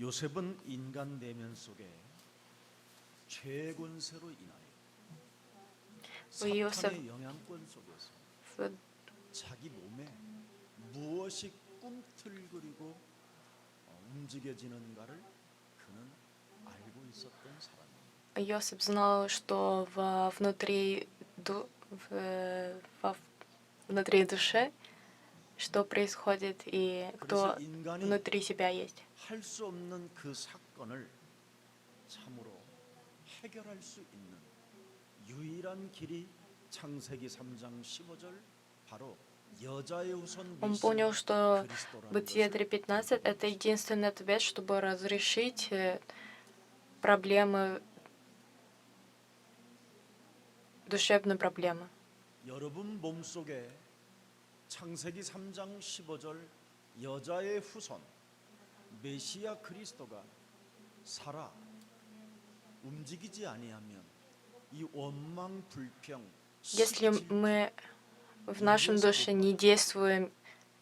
요셉은 인간 내면 속에 죄 권세로 인하여 사탄의 영향권 속에서 자기 몸에 무엇이 꿈틀거리고 움직여지는가를 그는 알고 있었던 사람입니다. Иосиф знал, что внутри души, что происходит и кто внутри себя есть. 할 수 없는 그 사건을 참으로 해결할 수 있는 유일한 길이 창세기 3장 15절 바로 여자의 후손 Он понял, что 그리스도라는 Бытие 것을 3.15 — это единственный ответ, чтобы разрешить проблемы, душевные проблемы. 여러분 몸속에 창세기 3장 15절 여자의 후손 메시아 그리스도가 살아 움직이지 아니하면 이 원망 불평 Если мы в нашем душе не действуем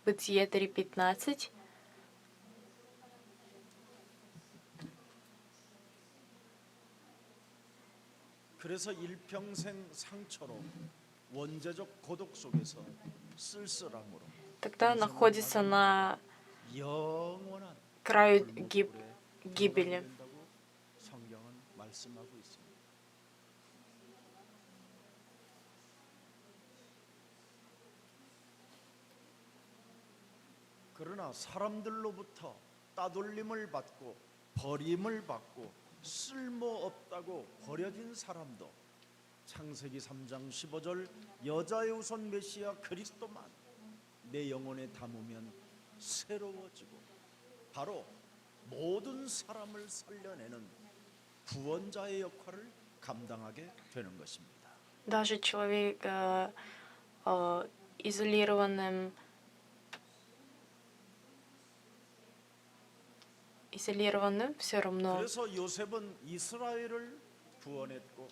Бытие 3.15, 그래서 일평생 상처로 원죄적 고독 속에서 쓸쓸함으로 тогда находится на 영원한 краю 골목불에 гибели. 된다고 성경은 말씀하고 있습니다. 그러나 사람들로부터 따돌림을 받고 버림을 받고 쓸모없다고 버려진 사람도 창세기 3장 15절 여자의 후손 메시아 그리스도만 내 영혼에 담으면 새로워지고 바로 모든 사람을 살려내는 구원자의 역할을 감당하게 되는 것입니다. Даже человек изолированным все равно. 그래서 요셉은 이스라엘을 구원했고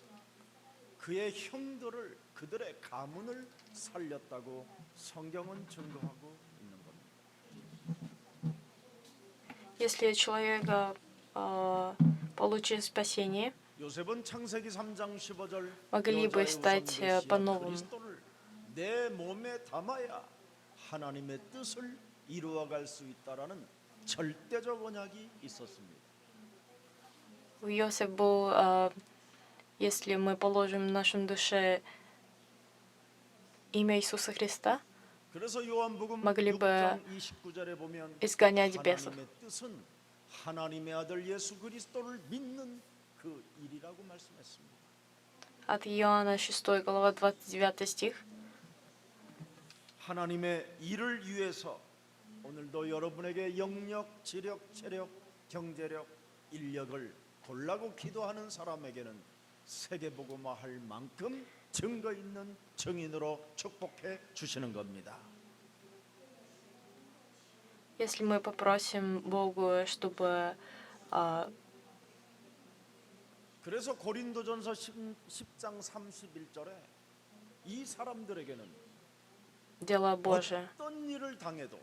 그의 형들을 그들의 가문을 살렸다고 성경은 증거하고 있는 겁니다. Если человек получил спасение, 요셉은 창세기 3장 15절 могли бы стать по-новому. 그리스도를 내 몸에 담아야 하나님의 뜻을 이루어갈 수 있다라는 절대적 언약이 있었습니다. У Иосифа был, если мы положим в нашем душе имя Иисуса Христа, 그래서 요한복음 могли бы 6장 29절에 보면 изгонять бесов. 하나님의 뜻은 하나님의 아들 예수 그리스도를 믿는 그 일이라고 말씀했습니다. От Иоанна 6 глава 29 стих. 하나님의 일을 위해서 오늘도 여러분에게 영력, 지력, 체력, 경제력, 인력을 달라고 기도하는 사람에게는 세계복음화할 만큼 증거 있는 증인으로 축복해 주시는 겁니다. Если мы попросим Богу, чтобы 그래서 고린도전서 10장 31절에 이 사람들에게는 дела Божие, 어떤 일을 당해도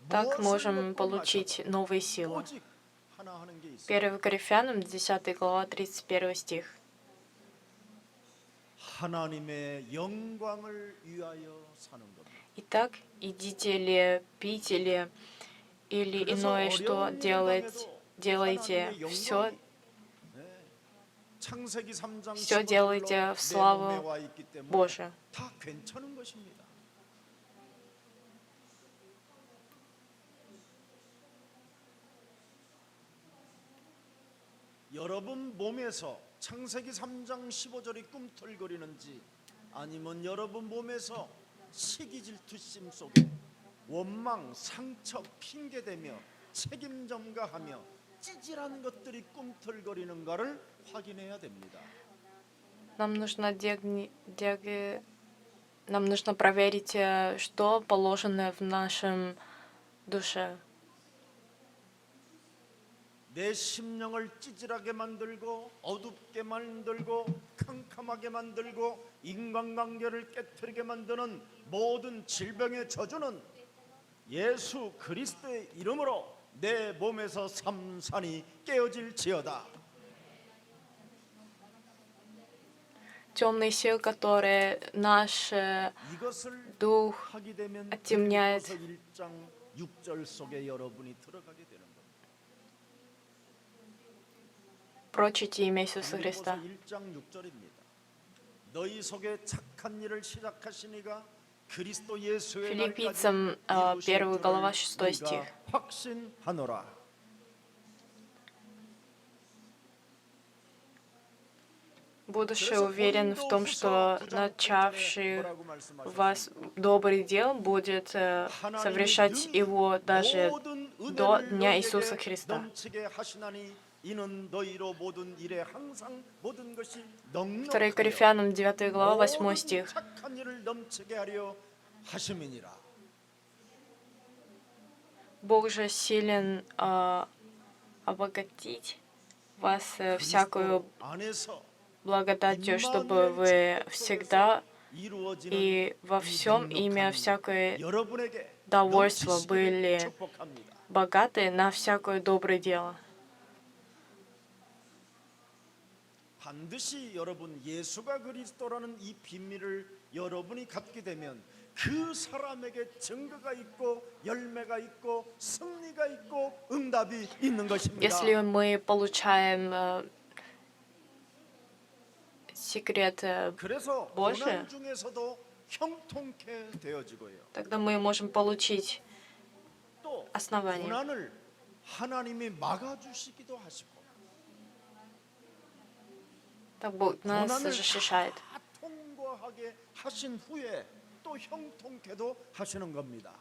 так 무엇을 можем 먹고 получить 마셔도 новые силы. 오직 하나 하는 게 있어요. 1 Коринфянам 10 глава 31 стих. 하나님의 영광을 위하여 사는 겁니다. Итак, идите ли, пейте ли, или иное, что делаете, все 창세기 3장 все делайте в славу Божию. 다 괜찮은 것입니다. 여러분 몸에서 창세기 3장 15절이 꿈틀거리는지 아니면 여러분 몸에서 시기 질투심 속에 원망, 상처, 핑계대며 책임 전가하며 찌질한 것들이 꿈틀거리는가를 확인해야 됩니다. Нам нужно проверить, что положено в нашем душе. 내 심령을 찌질하게 만들고 어둡게 만들고 캄캄하게 만들고 인간관계를 깨트리게 만드는 모든 질병의 저주는 예수 그리스도의 이름으로 내 몸에서 삼산이 깨어질지어다. Темные силы, которые наш 이것을 дух 하게 되면 оттемняет. 빌립보서 1장 6절 속에 여러분이 들어가게 되는 겁니다. прочите имя Иисуса 빌립보서 Христа. 1장 6절입니다. 너희 속에 착한 일을 시작하시니가 그리스도 예수의 Филиппийцам, 날까지 이루실 1 глава, 줄을 6 너희가 стих. 확신하노라. Будучи 그래서 уверен в том, что 고린도후서 9장 8절에 начавший 뭐라고 в вас 말씀하셨습니까? добрый дел будет совершать его даже 모든 до 은혜를 Дня 너희에게 Иисуса Христа. 넘치게 하시나니 이는 너희로 모든 일에 항상 모든 것이 2 넉넉하여 Коринфянам 9 глава, 8 모든 стих. 착한 일을 넘치게 하려 하심이니라. Бог же силен обогатить вас всякую 그리스도 안에서 благодатью, чтобы вы всегда 이루어지는 и во 이 всем 넉넉한 имя всякое 여러분에게 довольство 넘치시기를 были 축복합니다. богаты на всякое доброе дело. 반드시 여러분 예수가 그리스도라는 이 비밀을 여러분이 갖게 되면 그 사람에게 증거가 있고 열매가 있고 승리가 있고 응답이 있는 것입니다. Если мы получаем секрет, 그래서 Божие. 고난 중에서도 형통케 되어지고요. тогда мы можем получить 또 основание. 고난을 하나님이 막아주시기도 하시고 Так Бог нас 고난을 защищает. 다 통과하게 하신 후에 또 형통케도 하시는 겁니다.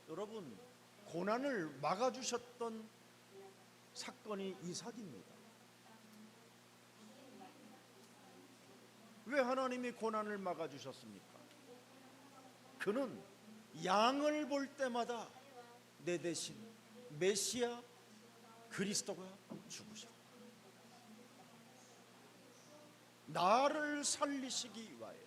여러분 고난을 막아주셨던 사건이 이삭입니다. 왜 하나님이 고난을 막아주셨습니까? 그는 양을 볼 때마다 내 대신 메시아 그리스도가 죽으셨다. 나를 살리시기 위하여.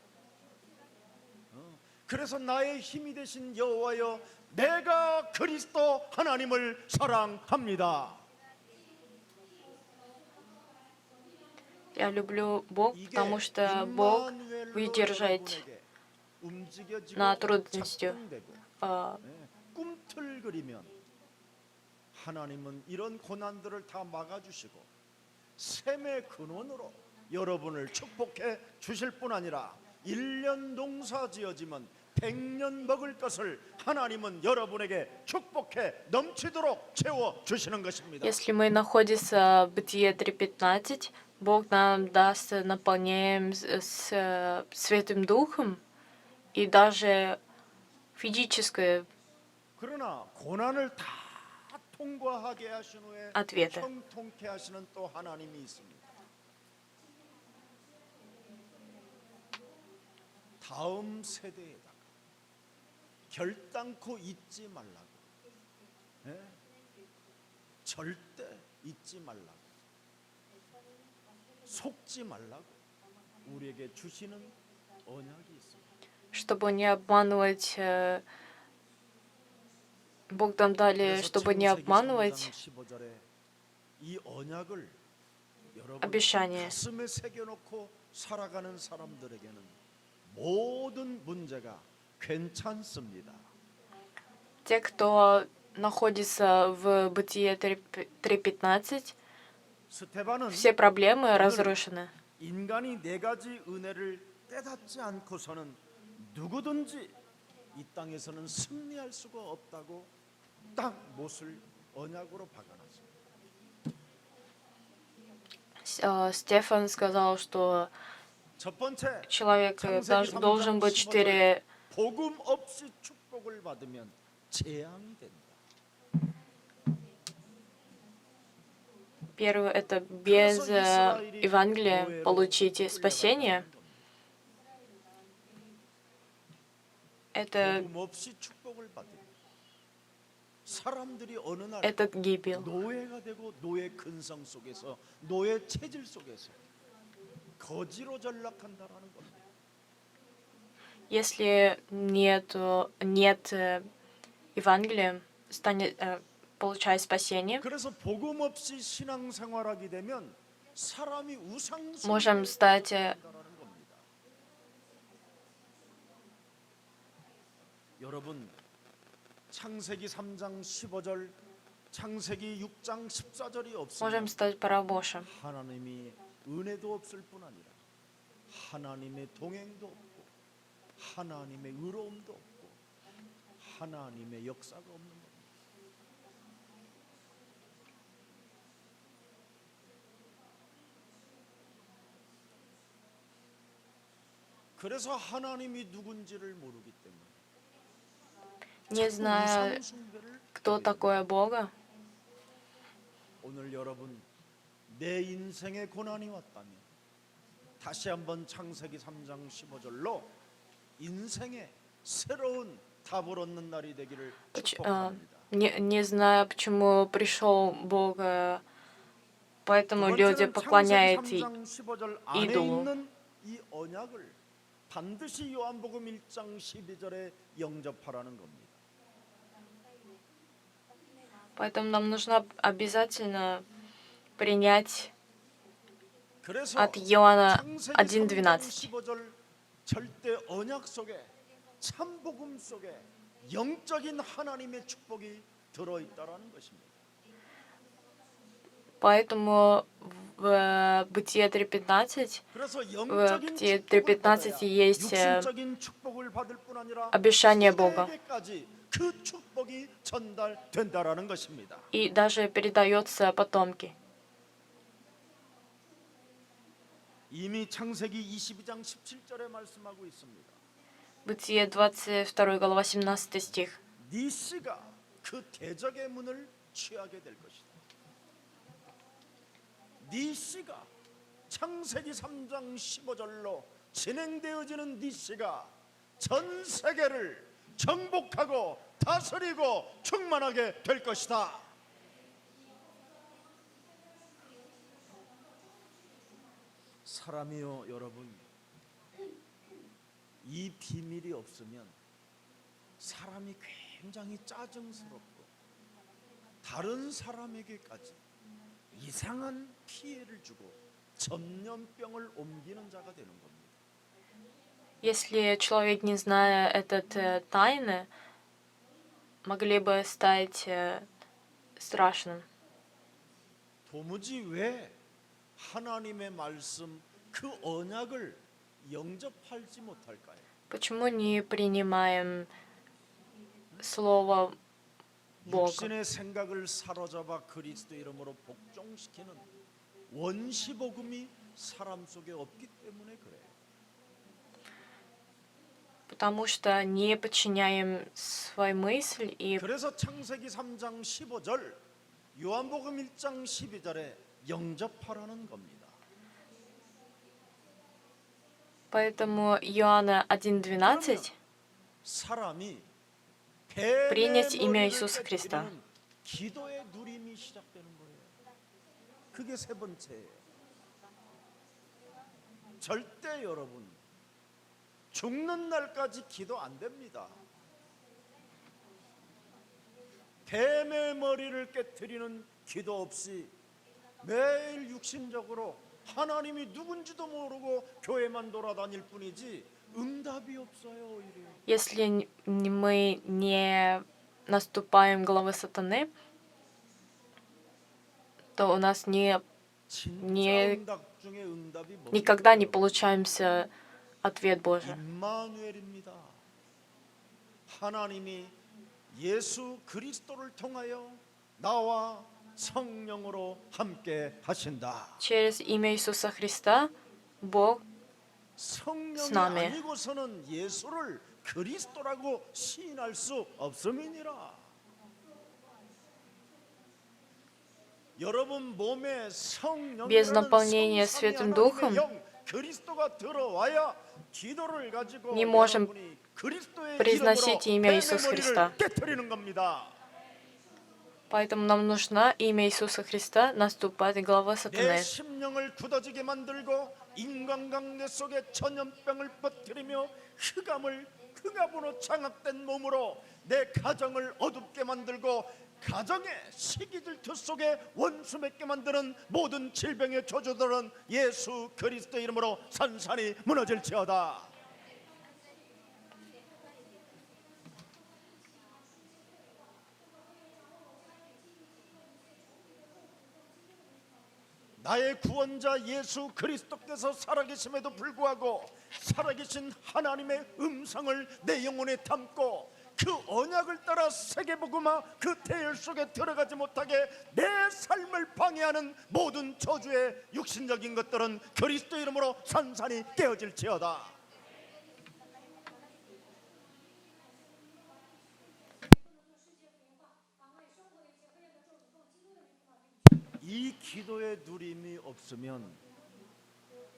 그래서 나의 힘이 되신 여호와여, 내가 그리스도 하나님을 사랑합니다. Я люблю Бог, 이게 потому что Бог 임마누엘로 выдержать 여러분에게 움직여지고 나 трудностью. 작동되고, э, 꿈틀거리면 하나님은 이런 고난들을 다 막아주시고 샘의 근원으로 여러분을 축복해 주실 뿐 아니라 1년 농사 지어지면 100년 먹을 것을 하나님은 여러분에게 축복해 넘치도록 채워 주시는 것입니다. Если мы находимся в Бытие 3:15, Бог нам даст наполнение с Святым Духом и даже физическое 그러나 고난을 다 통과하게 하신 후에 ответы. 형통케 하시는 또 하나님이 있습니다. 다음 세대에다가 결단코 잊지 말라고, 예? 절대 잊지 말라고, 속지 말라고 우리에게 주시는 언약이 있습니다. Чтобы не обманывать, Бог нам дали, 그래서 чтобы не 창세기 3장 обманывать 15절에 이 언약을 여러분 обещание. 가슴에 새겨놓고 살아가는 사람들에게는 모든 문제가 괜찮습니다. Те, кто находится в Бытие 3:15, 스테반은 все проблемы разрушены. 인간이 네 가지 은혜를 깨닫지 않고서는 누구든지 이 땅에서는 승리할 수가 없다고 딱 못을 언약으로 박아놨습니다. Стефан сказал, что 첫 번째, человек 창세기 3장 должен быть 4. 복음 없이 축복을 받으면 재앙이 된다. Первое — это без Евангелия получить спасение. Это 복음 없이 축복을 받으면 사람들이 어느 날 это гибель. 노예가 되고 노예 근성 속에서 노예 체질 속에서 거지로 전락한다라는 겁니다. Если нет Евангелия, получай спасение, 그래서 복음 없이 신앙생활하게 되면 사람이 우상 можем 숭배에 стать 빠져든다는 겁니다. 여러분, 창세기 3장 15절, 창세기 6장 14절이 없으면 можем стать порабощем. 하나님이 은혜도 없을 뿐 아니라 하나님의 동행도 없고 하나님의 의로움도 없고 하나님의 역사가 없는 겁니다. 그래서 하나님이 누군지를 모르기 때문에 Не зная, 우상 숭배를 кто 하게 됩니다. такое Бога, 오늘 여러분 내 인생에 고난이 왔다면 다시 한번 창세기 3장 15절로 인생의 새로운 답을 얻는 날이 되기를 축복합니다. не зная, почему пришел Бог, поэтому 두 люди 번째는 поклоняют 창세기 3장 15절 안에 идолу. 있는 이 언약을 반드시 요한복음 1장 12절에 영접하라는 겁니다. Поэтому нам нужно обязательно принять 그래서 от Иоанна 창세기 3장 1:12. 15절 절대 언약 속에 참 복음 속에 영적인 하나님의 축복이 들어 있다라는 것입니다. Поэтому в Бытие 3:15 그래서 в 영적인 Бытие 축복을 받아야 3:15 есть 육신적인 축복을 받을 뿐 아니라 обещание Бога. 세계까지 그 축복이 전달된다라는 것입니다. И даже передается потомки. 이미 창세기 22장 17절에 말씀하고 있습니다. Бытие 22 глава 17 стих. 네 씨가 그 대적의 문을 취하게 될 것이다. 네 씨가 창세기 3장 15절로 진행되어지는 네 씨가 전 세계를 정복하고 다스리고 충만하게 될 것이다. 사람이요 여러분, 이 비밀이 없으면 사람이 굉장히 짜증스럽고 다른 사람에게까지 이상한 피해를 주고 전염병을 옮기는 자가 되는 겁니다. Если человек, не зная этот тайны, могли бы стать страшным. 도무지 왜 하나님의 말씀 그 언약을 영접하지 못할까요? Почему не принимаем слово Бога? 육신의 생각을 사로잡아 그리스도 이름으로 복종시키는 원시 복음이 사람 속에 없기 때문에 그래요. Потому что не подчиняем свою мысль и 그래서 창세기 3장 15절, 요한복음 1장 12절에 영접하라는 겁니다. поэтому Иоанна 1:12 사람이 принять 뱀의 имя 머리를 Иисуса Христа. 깨뜨리는 기도의 누림이 시작되는 거예요. 그게 세 번째예요. 절대 여러분 죽는 날까지 기도 안 됩니다. 뱀의 머리를 깨뜨리는 기도 없이 매일 육신적으로 하나님이 누군지도 모르고 교회만 돌아다닐 뿐이지 응답이 없어요. 오히려. Если мы не наступаем головы сатаны, то у нас 진짜 не- 응답 중에 응답이 никогда не 뭡니까? получаемся ответ Божий. 임마누엘입니다. 하나님이 예수 그리스도를 통하여 나와 성령으로 함께 하신다. Через имя Иисуса Христа Бог 성령이 nami. 아니고서는 예수를 그리스도라고 시인할 수 없음이니라. 여러분 몸에 Без 성령이라는 наполнения 성삼위 Святым 하나님의 Духом 영 그리스도가 들어와야 기도를 가지고 не можем 여러분이 그리스도의 произносить 이름으로 имя 뱀의 Иисуса 머리를 Христа. 깨트리는 겁니다. Поэтому нам нужно имя Иисуса Христа наступать главы 내 сатаны. 심령을 굳어지게 만들고 인간관계 속에 전염병을 퍼뜨리며 흑암으로 장악된 몸으로 내 가정을 어둡게 만들고 가정의 시기질투 속에 원수 맺게 만드는 모든 질병의 조주들은 예수 그리스도 이름으로 산산이 무너질지어다. 나의 구원자 예수 그리스도께서 살아계심에도 불구하고 살아계신 하나님의 음성을 내 영혼에 담고 그 언약을 따라 세계복음화 그 태열 속에 들어가지 못하게 내 삶을 방해하는 모든 저주의 육신적인 것들은 그리스도 이름으로 산산이 깨어질지어다. 이 기도의 누림이 없으면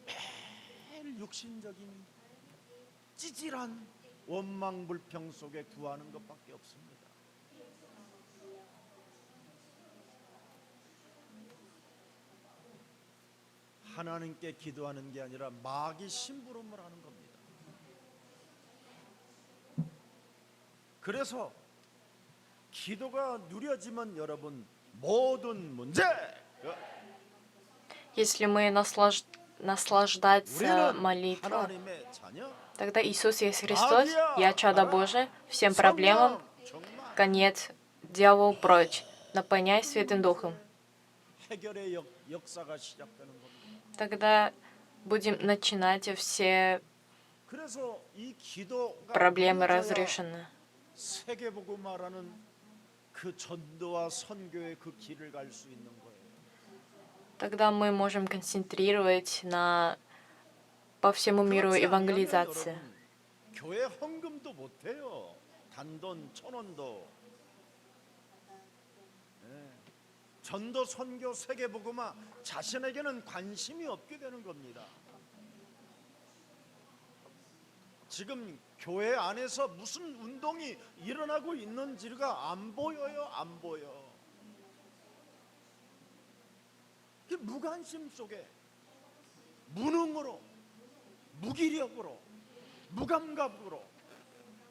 매일 육신적인 찌질한 원망불평 속에 구하는 것밖에 없습니다. 하나님께 기도하는 게 아니라 마귀 심부름을 하는 겁니다. 그래서 기도가 누려지면 여러분 모든 문제 Если мы наслаждаться 우리는 молитвой, 하나님의 자녀 тогда Иисус есть Христос, я чадо Божие, всем проблемам 정말 конец, дьявол прочь, наполняй Святым Духом. 해결의 역사가 시작되는 겁니다. Тогда будем начинать, все 그래서 이 기도가 проблемы 누려져야 разрешены. 세계복음화라는 그 전도와 선교의 그 길을 갈 수 있는 거예요. Тогда мы можем концентрировать по всему миру 그렇지 않으면 евангелизации. 여러분, 교회 헌금도 못 해요. 단돈 1,000원도. 전도 선교 세계복음화 자신에게는 관심이 없게 되는 겁니다. 지금 교회 안에서 무슨 운동이 일어나고 있는지가 안 보여요. 안 보여. 그 무관심 속에 무능으로 무기력으로 무감각으로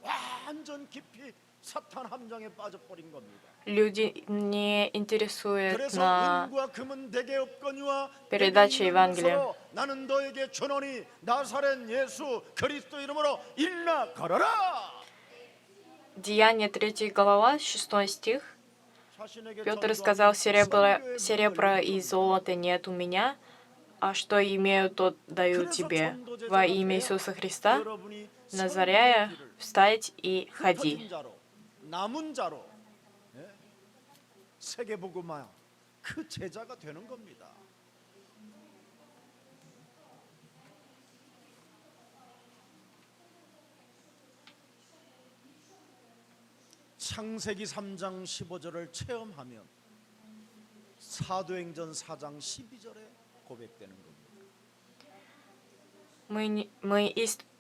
완전 깊이 사탄 함정에 빠져버린 겁니다. Люди не интересуют 그래서 на 은과 금은 내게 없거니와 передаче 내게 있는 Евангелия. 것으로 나는 너에게 주노니 나사렛 예수 그리스도 이름으로 일어나 걸어라. Деяние 3 глава, 6 стих. 자신에게 Петр 전도하는 сказал, 선교의 серебра 문을 и золота нет у меня, а что имею, то даю тебе. Во имя Иисуса Христа, 여러분이 Назаряя, 선교의 길을 встать и ходи. 흩어진 자로 남은 자로 세계복음화 그 제자가 되는 겁니다. 창세기 3장 15절을 체험하면 사도행전 4장 12절에 고백되는 겁니다. Мы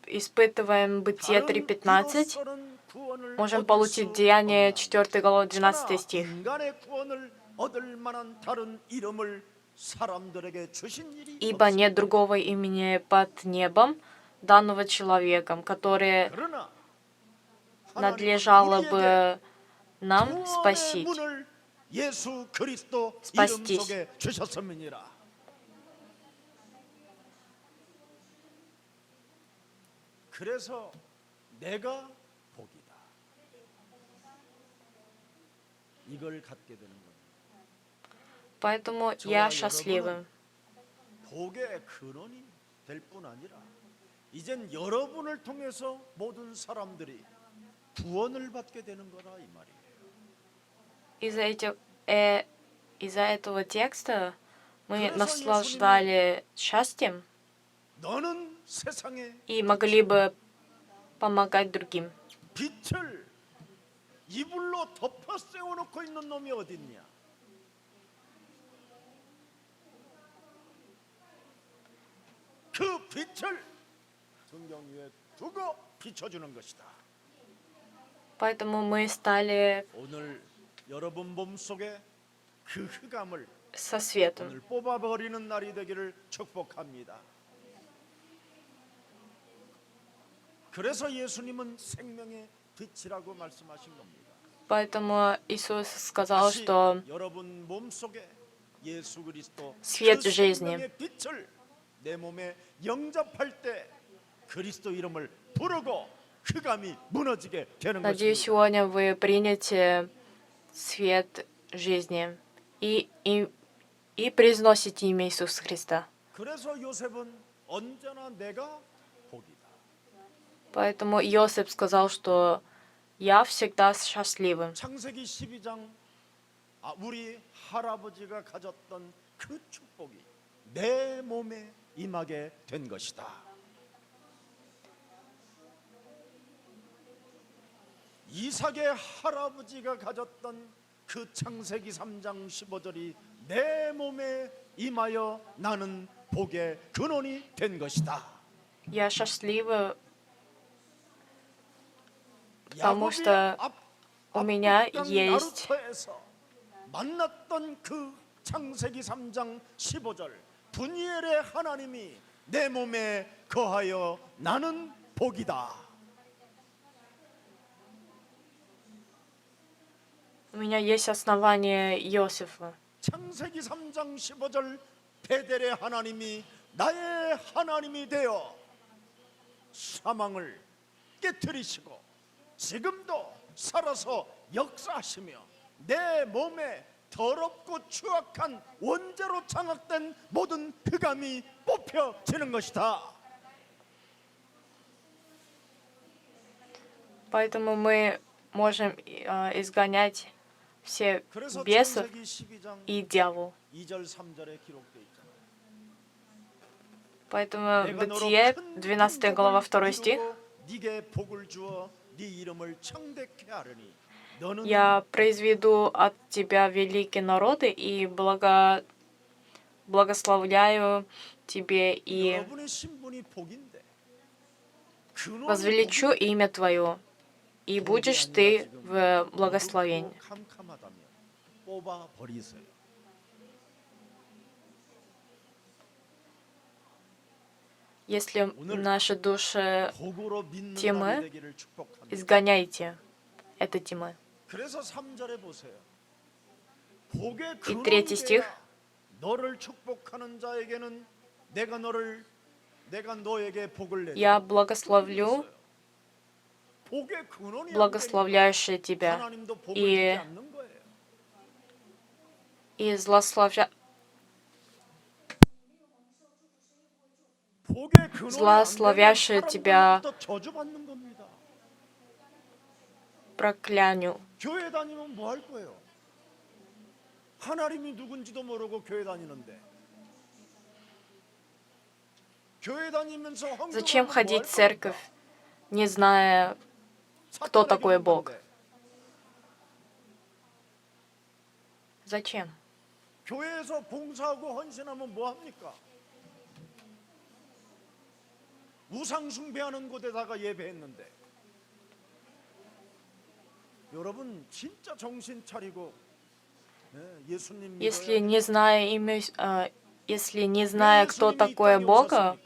испытываем Бытие 다른 3.15, 이로서는 구원을 можем 얻을 получить 수 Деяние 없나. 4 глава 12 그러나 стих. 인간의 구원을 얻을 만한 다른 이름을 사람들에게 주신 일이 Ибо нет 없습니다. другого имени под небом, данного человеком, которое 그러나 надлежало 하나님은 우리에게 бы нам 구원의 спасить. 문을 예수 그리스도 이름 Спастись. 속에 주셨음이니라. 그래서 내가 복이다. 이걸 갖게 되는 겁니다. Поэтому 저와 я 여러분은 счастливым. 복의 근원이 될 뿐 아니라 이젠 여러분을 통해서 모든 사람들이 구원을 받게 되는 거라 이 말이에요. Из-за этого текста мы 그래서 наслаждали счастьем 너는 세상에 и могли бы помогать другим. 빛을 이불로 덮어 세워놓고 있는 놈이 어딨냐? 그 빛을 성경 위에 두고 비춰주는 것이다. Поэтому мы стали 오늘 여러분 몸속에 그 흑암을 со светом. 오늘 뽑아버리는 날이 되기를 축복합니다. 그래서 예수님은 생명의 빛이라고 말씀하신 겁니다. Поэтому Иисус сказал, 다시 что 여러분 몸속에 예수 그리스도 Свет 그 жизни. 생명의 빛을 내 몸에 영접할 때 그리스도 이름을 부르고 흑암이 무너지게 되는 надеюсь, 것입니다. сегодня вы примете свет жизни и произносите имя Иисуса Христа. 그래서 요셉은 언제나 내가 복이다. Поэтому Иосиф сказал, что я всегда счастливым. 창세기 12장 우리 할아버지가 가졌던 그 축복이 내 몸에 임하게 된 것이다. 이삭의 할아버지가 가졌던 그 창세기 3장 15절이 내 몸에 임하여 나는 복의 근원이 된 것이다. Я счастлива, потому 야곱이 что у меня 압록강 есть 나루터에서 만났던 그 창세기 3장 15절 분이엘의 하나님이 내 몸에 거하여 나는 복이다. у меня есть основание Иосифа. 창세기 3장 15절 베델의 하나님이 나의 하나님이 되어 사망을 깨뜨리시고 지금도 살아서 역사하시며 내 몸에 더럽고 추악한 원죄로 장악된 모든 흑암이 뽑혀지는 것이다. Поэтому мы можем изгонять все 그래서 бесов 창세기 12장 и дьявол. 2절 3절에 기록되어 있잖아요. Поэтому 내가 너로 Бытие, 큰 12 глава, 2 стих. 이루고 네게 복을 주어 네 이름을 창대케 하리니 너는 Я произведу от тебя великие народы и благословляю тебе и 여러분의 신분이 복인데 근원이 возвеличу имя твое, и будешь ты в благословении. 캄캄하다면 뽑아 버리세요. Если наши души 복으로 믿는 тьмы, 날이 되기를 축복합니다. изгоняйте это тьмы. 그래서 3절에 보세요. 복의 이 근원이 третий стих. 되어 너를 축복하는 자에게는 내가 너에게 복을 내리라. Я благословлю 복의 근원이 благословляющие тебя 하나님도 복을 и 주지 않는 거예요. 복의 근원이 злословящие 안 되면 тебя 사람들로부터 저주받는 겁니다. прокляну. 교회 다니면 뭐 할 거예요? 하나님이 누군지도 모르고 교회 다니는데 교회 다니면서 Зачем ходить в церковь, не зная, кто такой Бог? Зачем? 교회에서 봉사하고 헌신하면 뭐 합니까? 우상 숭배하는 곳에다가 예배했는데 여러분 진짜 정신 차리고 예수님 Если не зная имя, если не зная, кто такой Бога,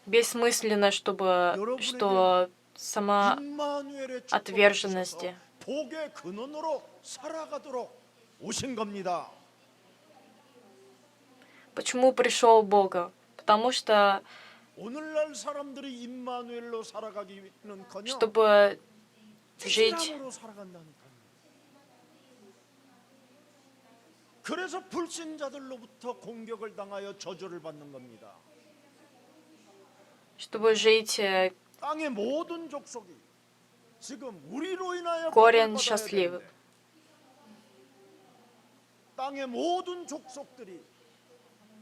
бессмысленно, что сама отверженности. 복의 근원으로 살아가도록 오신 겁니다. Почему пришел Бога? Потому что, 오늘날 사람들이 임마누엘로 살아가기는커녕 чтобы жить, 로 살아간다니까요. 그래서 불신자들로부터 공격을 당하여 저주를 받는 겁니다. чтобы жить 땅의 모든 족속이 지금 우리로 인하여 корень 복을 받아야 счастливых. 되는데 땅의 모든 족속들이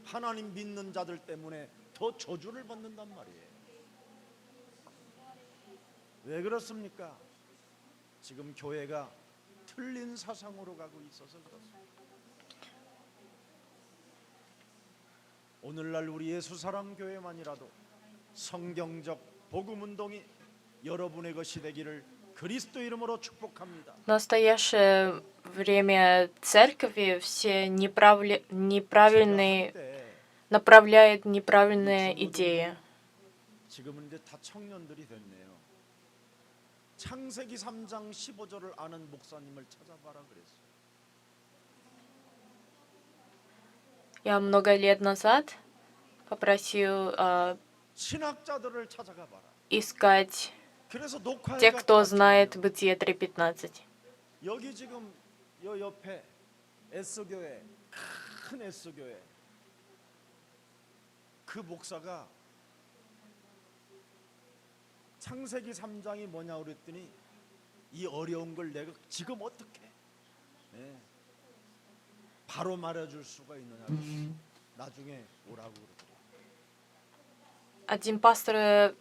하나님 믿는 자들 때문에 더 저주를 받는단 말이에요. 왜 그렇습니까? 지금 교회가 틀린 사상으로 가고 있어서 그렇습니다. 오늘날 우리 예수사랑교회만이라도 성경적 복음운동이 여러분의 것이 되기를 그리스도 이름으로 축복합니다. В настоящее время церкви все неправильные, 때 направляют неправильные идеи. 지금은 이제 다 청년들이 됐네요. 창세기 3장 15절을 아는 목사님을 찾아봐라 그랬어요. Я много лет назад попросил 신학자들을 찾아가 봐라. искать 그래서 녹화해 тех, кто знает Бытие 3:15. 여기 지금 요 옆에 S교회 큰 S교회 그 목사가 창세기 3장이 뭐냐 그랬더니 이 어려운 걸 내가 지금 어떻게 바로 말해줄 수가 있느냐 나중에 오라고 그러더라고요. Один пастор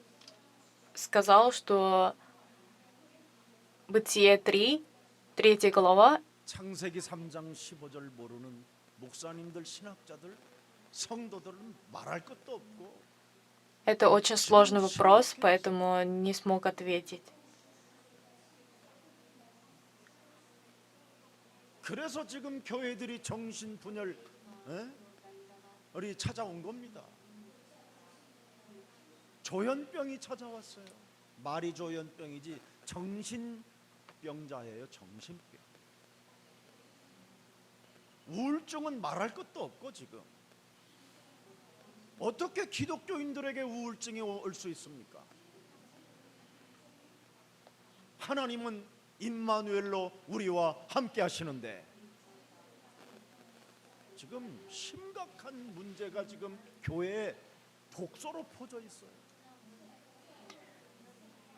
сказал, что Бытие 3, 3 глава, 창세기 3장 15절 모르는 목사님들 신학자들 성도들은 말할 것도 없고 это очень сложный вопрос, поэтому не смог ответить. 그래서 지금 교회들이 정신분열이 찾아온 겁니다. 조현병이 찾아왔어요. 말이 조현병이지 정신병자예요. 정신병. 우울증은 말할 것도 없고 지금 어떻게 기독교인들에게 우울증이 올 수 있습니까? 하나님은 임마누엘로 우리와 함께 하시는데 지금 심각한 문제가 지금 교회에 독소로 퍼져 있어요.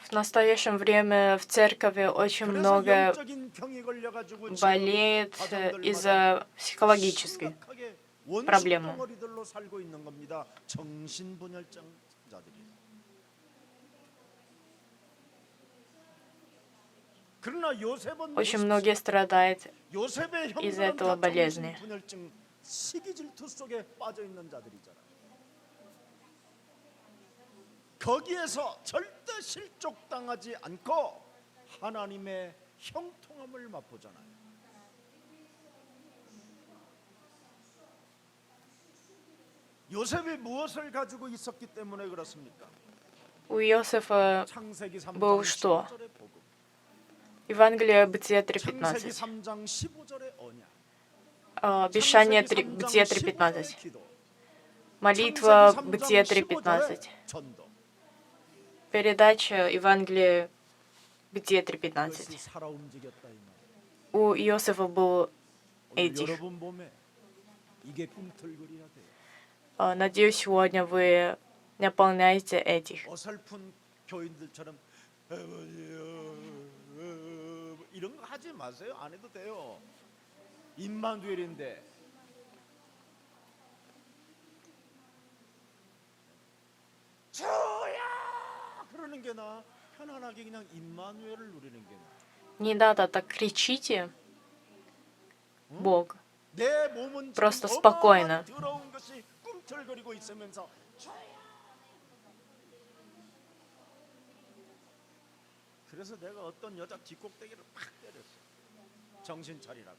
В настоящее время в церкви очень 그래서 много 영적인 병이 걸려가지고 болеет из-за психологических. проблемам. 덩어리들로 살고 있는 겁니다. 정신분열증자들이. 그러나 요셉은 Очень многие страдают 요셉의 из-за 형들은 этого 다 болезни. 정신분열증 시기질투 속에 빠져 있는 자들이잖아. 거기에서 절대 실족당하지 않고 하나님의 형통함을 맛보잖아요. 요셉이 무엇을 가지고 있었기 때문에 그렇습니까? У Иосифа 창세기 3장 был что? 15절의 복음. Евангелие Бытия 창세기 3:15. 3장 15절의 언약. Обещание 창세기 3장 Бытия 15절의 3:15. 기도. Молитва 창세기 Бытия 3장 15절의 3:15. 전도. Передача Евангелия Бытия 그것이 3:15. 살아 움직였다 이 말. У Иосифа был 오늘 этих. 여러분 봄에 이게 꿈틀거려야 돼요. Надеюсь, сегодня вы наполняете этих. 어설픈 교인들처럼 이런 거 하지 마세요. 안 해도 돼요. 임마누엘인데 주야 그러는 게 나 편안하게 그냥 임마누엘을 누리는 게 나. Не надо так кричите. Бог. 내 몸은 Просто 지금 спокойно. 어마어마한 더러운 것이 꿈틀거리고 있으면서 주야. 그래서 내가 어떤 여자 뒷꼭대기를 팍 때렸어. 정신 차리라고.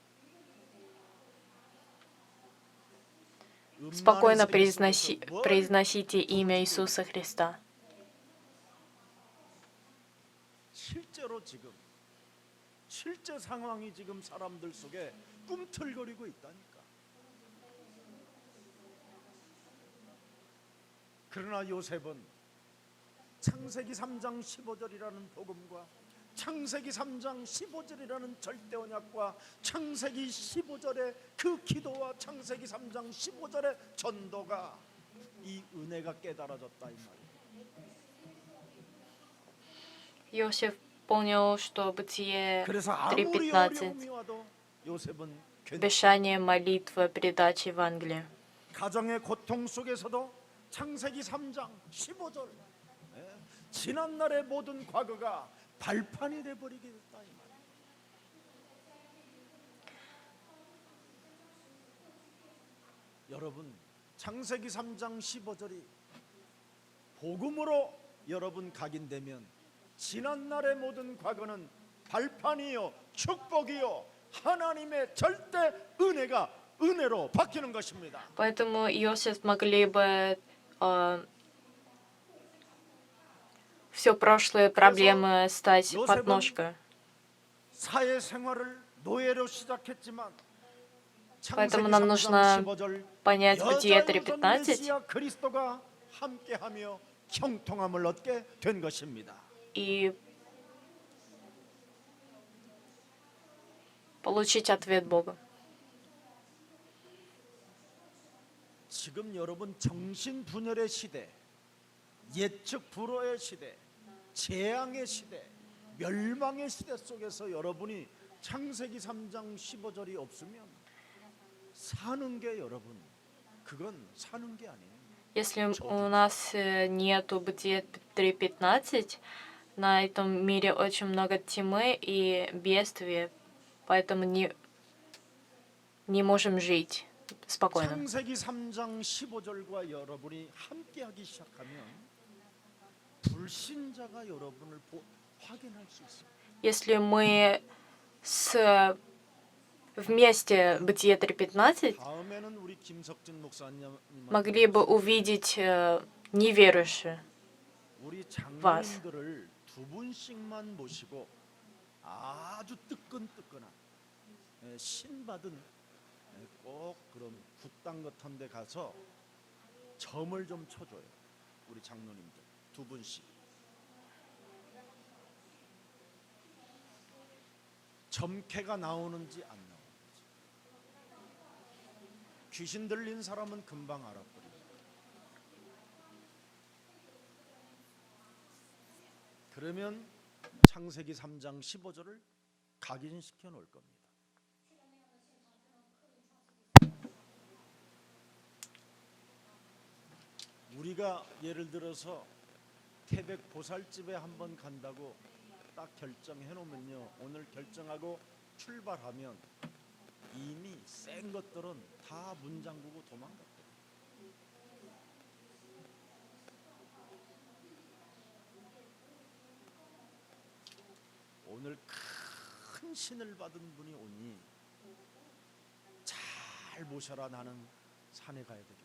Спокойно 음란의 세계 속에서 뭘 произносите имя Иисуса Христа. 실제로 지금 실제 상황이 지금 사람들 속에 꿈틀거리고 있다니까. 그러나 요셉은 창세기 3장 15절이라는 복음과 창세기 3장 15절이라는 절대 언약과 창세기 15절의 그 기도와 창세기 3장 15절의 전도가 이 은혜가 깨달아졌다 이 말이에요. Иосиф понял, что Бытие 그래서 아무리 3:15. 어려움이 와도 요셉은 Обещание, молитва, передача Евангелия. 가정의 고통 속에서도 창세기 3장 15절 지난날의 모든 과거가 발판이 돼버리게 됐다 이 말이에요. 여러분 창세기 3장 15절이 복음으로 여러분 각인되면 지난날의 모든 과거는 발판이요 축복이요 하나님의 절대 은혜가 은혜로 바뀌는 것입니다. Поэтому Иосиф могли бы все прошлые проблемы стать 요셉은 подножкой. 사회생활을 노예로 시작했지만 Поэтому 창세기 нам 3장 нужно 15절 понять Бытие 여자의 3:15. 메시아 그리스도가 함께하며 형통함을 얻게 된 것입니다. И получить ответ Бога. 지금 여러분 정신분열의 시대, 예측 불허의 시대, 재앙의 시대, 멸망의 시대 속에서 여러분이 창세기 3장 15절이 없으면 사는 게 여러분 그건 사는 게 아니에요. Если у нас нету Бытия 3:15, на этом мире очень много тьмы и бедствия, поэтому не можем жить спокойно. 창세기 3장 15절과 여러분이 함께하기 시작하면 불신자가 여러분을 확인할 수 있어요. Если мы вместе Бытие 3:15 다음에는 우리 김석진 목사님 могли бы увидеть неверующие. 우리 장로님들을 두 분씩만 모시고 아주 뜨끈뜨끈한 신받은 꼭 그런 굿당 같은 데 가서 점을 좀 쳐줘요. 우리 장로님들 두 분씩 점괘가 나오는지 안 나오는지. 귀신 들린 사람은 금방 알아버립니다. 그러면 창세기 3장 15절을 각인시켜 놓을 겁니다. 우리가 예를 들어서 태백 보살집에 한번 간다고 딱 결정해 놓으면요, 오늘 결정하고 출발하면 이미 센 것들은 다 문 잠그고 도망갔거든요. 오늘 큰 신을 받은 분이 오니 잘 모셔라. 나는 산에 가야 되겠다.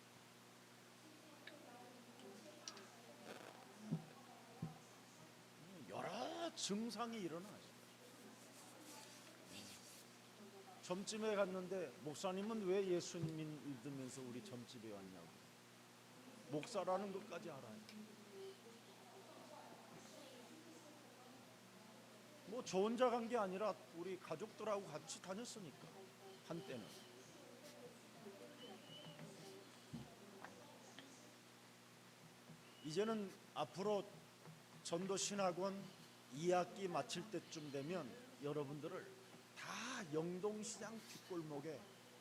여러 증상이 일어나죠. 점집에 갔는데 목사님은 왜 예수님 믿으면서 우리 점집에 왔냐고. 목사라는 것까지 알아요. 뭐 저 혼자 간 게 아니라 우리 가족들하고 같이 다녔으니까 한때는. 이제는 앞으로 전도신학원 2학기 마칠 때쯤 되면 여러분들을 다 영동시장 뒷골목에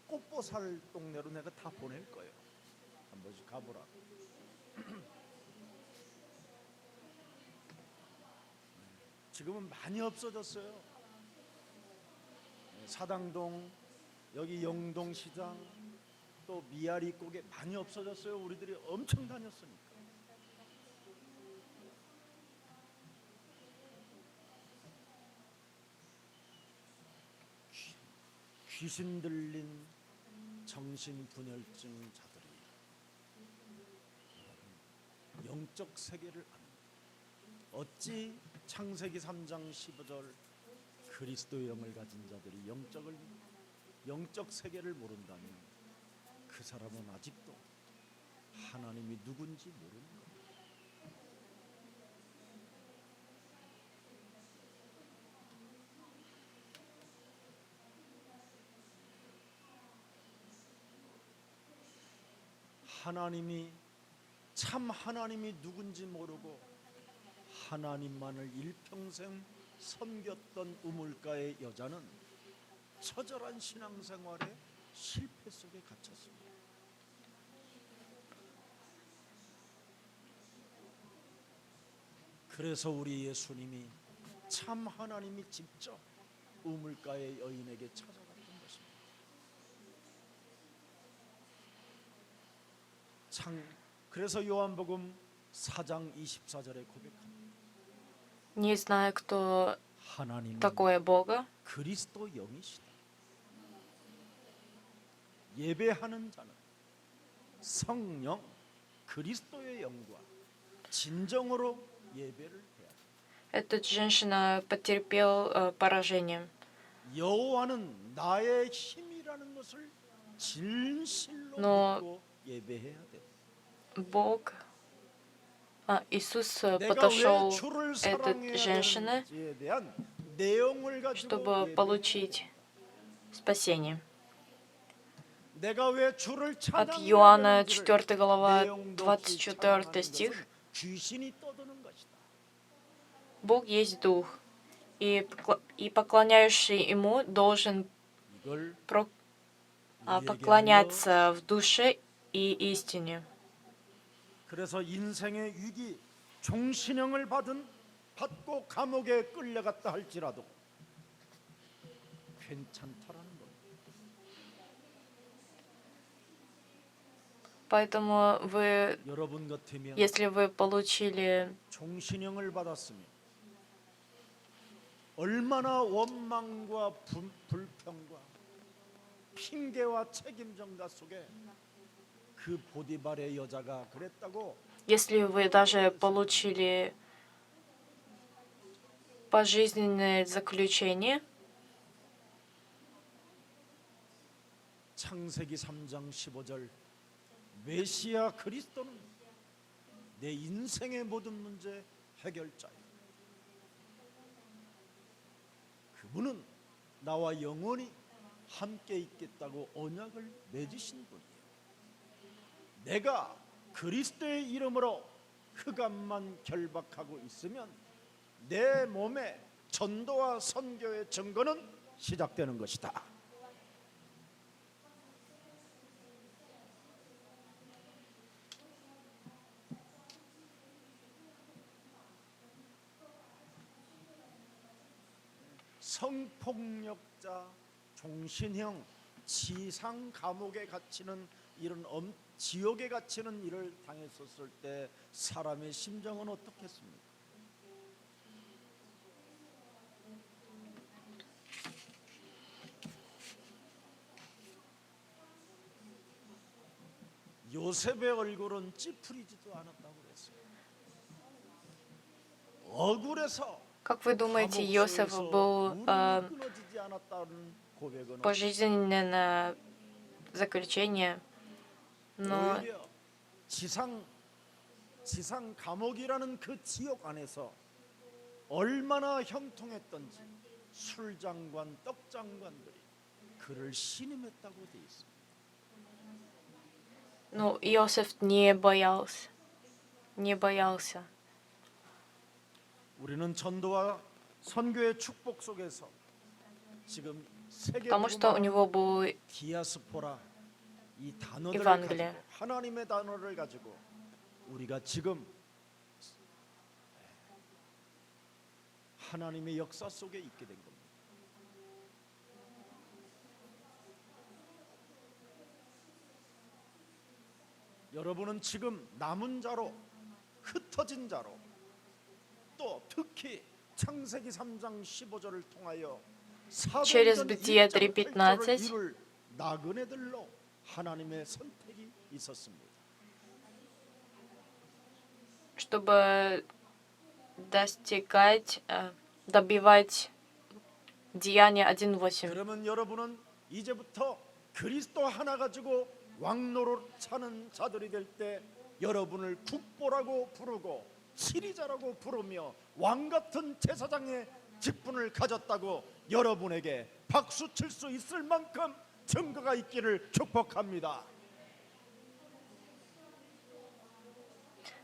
꽃보살 동네로 내가 다 보낼 거예요. 한 번씩 가보라. 지금은 많이 없어졌어요. 사당동, 여기 영동시장, 또 미아리 꼭에 많이 없어졌어요. 우리들이 엄청 다녔으니까. 귀신 들린 정신분열증 자들이 영적 세계를 압니다. 어찌 창세기 3장 15절 그리스도의 영을 가진 자들이 영적 세계를 모른다면 그 사람은 아직도 하나님이 누군지 모르는 겁니다. 하나님이 참 하나님이 누군지 모르고 하나님만을 일평생 섬겼던 우물가의 여자는 처절한 신앙생활의 실패 속에 갇혔습니다. 그래서 우리 예수님이 참 하나님이 직접 우물가의 여인에게 찾아갔던 것입니다. 그래서 요한복음 4장 24절에 고백합니다. не зная, кто 하나님은 такое Бога, 그리스도 영이시다. 예배하는 자는 성령 그리스도의 영과 진정으로 예배를 해야 돼. эта женщина потерпел поражение. 여호와는 나의 힘이라는 것을 진실로 Но 믿고 예배해야 돼. Бог, Иисус 내가 왜 подошел 주를 этой 사랑해야 женщине, 되는지에 대한 내용을 가지고 чтобы 예배해야 получить 돼. спасение. 내가 왜 주를 От 찬양해야 Иоанна 되는지를 4 глава, 내용도 없이 24 찬양하는 стих. 것은 귀신이 떠드는 것이다. Бог есть Дух, и поклоняющий Ему должен 이걸 우리에게 поклоняться в душе и истине. 그래서 인생의 위기, 종신형을 받고 감옥에 끌려갔다 할지라도 괜찮다라는 것. Поэтому вы, 여러분 같으면 если вы получили 종신형을 받았으면 얼마나 원망과 불평과 핑계와 책임 전가 속에 그 보디발의 여자가 그랬다고 Если вы даже получили пожизненное заключение, 창세기 3장 15절 메시아 그리스도는 내 인생의 모든 문제 해결자예요. 그분은 나와 영원히 함께 있겠다고 언약을 맺으신 분이에요. 내가 그리스도의 이름으로 흑암만 결박하고 있으면 내 몸에 전도와 선교의 증거는 시작되는 것이다. 성폭력자, 종신형, 지상 감옥에 갇히는 이런 지옥에 갇히는 일을 당했었을 때 사람의 심정은 어떻겠습니까? 요셉의 얼굴은 찌푸리지도 않았다고 그랬어요. 억울해서 как вы думаете, Иосиф был 끊어지지 않았다는 고백은 пожизненное заключение, но 오히려 지상 감옥이라는 그 지옥 안에서 얼마나 형통했던지 술장관, 떡장관들이 그를 신임했다고 돼 있습니다. ну, Иосиф не боялся. Не боялся. 우리는 전도와 선교의 축복 속에서 지금 Потому что у него был 디아스포라 이 단어들을 Евангелие. 가지고 하나님의 단어를 가지고 우리가 지금 하나님의 역사 속에 있게 된 겁니다. 여러분은 지금 남은 자로 흩어진 자로 또 특히 창세기 3장 15절을 통하여 Через 사도행전 Бытие 1장 3:15 8절을 이룰 나그네들로 하나님의 선택이 있었습니다. чтобы добивать Деяния 1:8. 그러면 여러분은 이제부터 그리스도 하나 가지고 왕노릇 사는 자들이 될 때 여러분을 국보라고 부르고 치리자라고 부르며 왕 같은 제사장의 직분을 가졌다고 여러분에게 박수 칠 수 있을 만큼 증거가 있기를 축복합니다.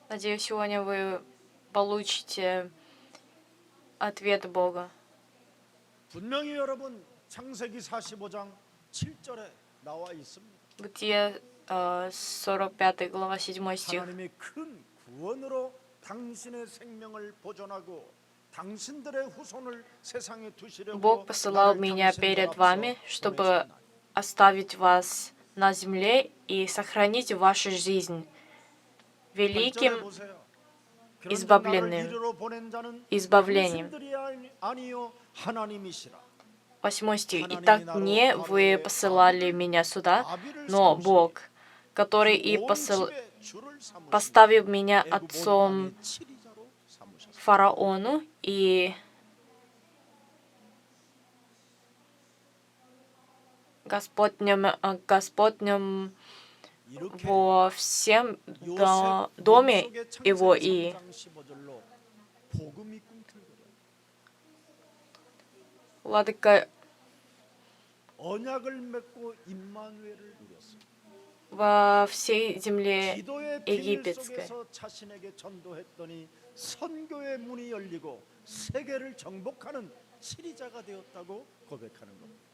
Надеюсь, сегодня вы получите ответ Бога. 분명히 여러분 창세기 45장 7절에 나와 있습니다. Бытие 45 глава 7 стих. 하나님의 큰 구원으로 당신의 생명을 보존하고 당신들의 후손을 세상에 두시려고 Бог посылал 나를 меня 당신들 перед 앞서 вами, чтобы 보내신 하나님. оставить вас на земле и сохранить вашу жизнь. 8절에 Великим 보세요. 그런즉 나를 избавленным, 이리로 보낸 자는 избавлением. 당신들이 아니요 하나님이시라. 8 стих. «Итак, не вы посылали меня сюда, но Бог, который и 온 집의 주를 삼으시고 поставил меня 애굽 온 отцом 땅의 치리자로 삼으셨습니다. фараону и Господнем 이렇게 во всем 요셉 доме 몸속의 его 창세기 и 3장 15절로 복음이 꿈틀거려 Владыка 언약을 맺고 임마누엘을 누렸습니다. во всей земле 기도의 비밀 египетской. 속에서 자신에게 전도했더니 선교의 문이 열리고 세계를 정복하는 치리자가 되었다고 고백하는 겁니다.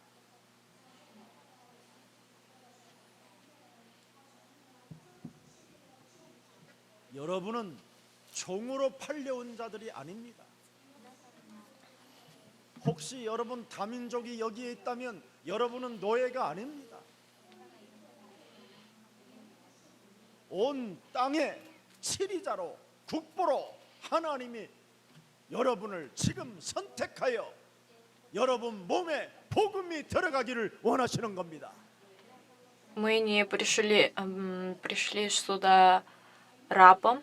여러분은 종으로 팔려온 자들이 아닙니다. 혹시 여러분 다민족이 여기에 있다면 여러분은 노예가 아닙니다. 온 땅의 치리자로 국보로 하나님이 여러분을 지금 선택하여 여러분 몸에 복음이 들어가기를 원하시는 겁니다. Мы не пришли сюда рабом,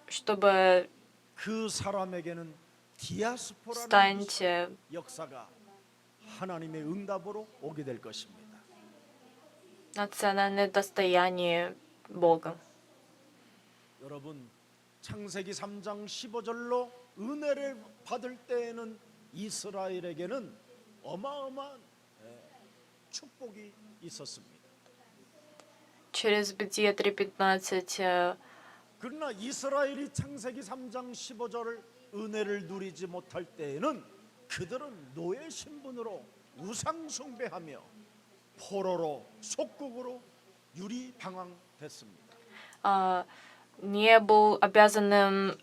чтобы 그 사람에게는 디아스포라는 стать 역사가 하나님의 응답으로 오게 될 것입니다. национальное достояние Бога. 여러분 창세기 3장 15절로 은혜를 받을 때에는 이스라엘에게는 어마어마한 축복이 있었습니다. Через Бытие 3:15 그러나 이스라엘이 창세기 3장 15절을 은혜를 누리지 못할 때에는 그들은 노예 신분으로 우상 숭배하며 포로로 속국으로 유리방황됐습니다. не был обязанным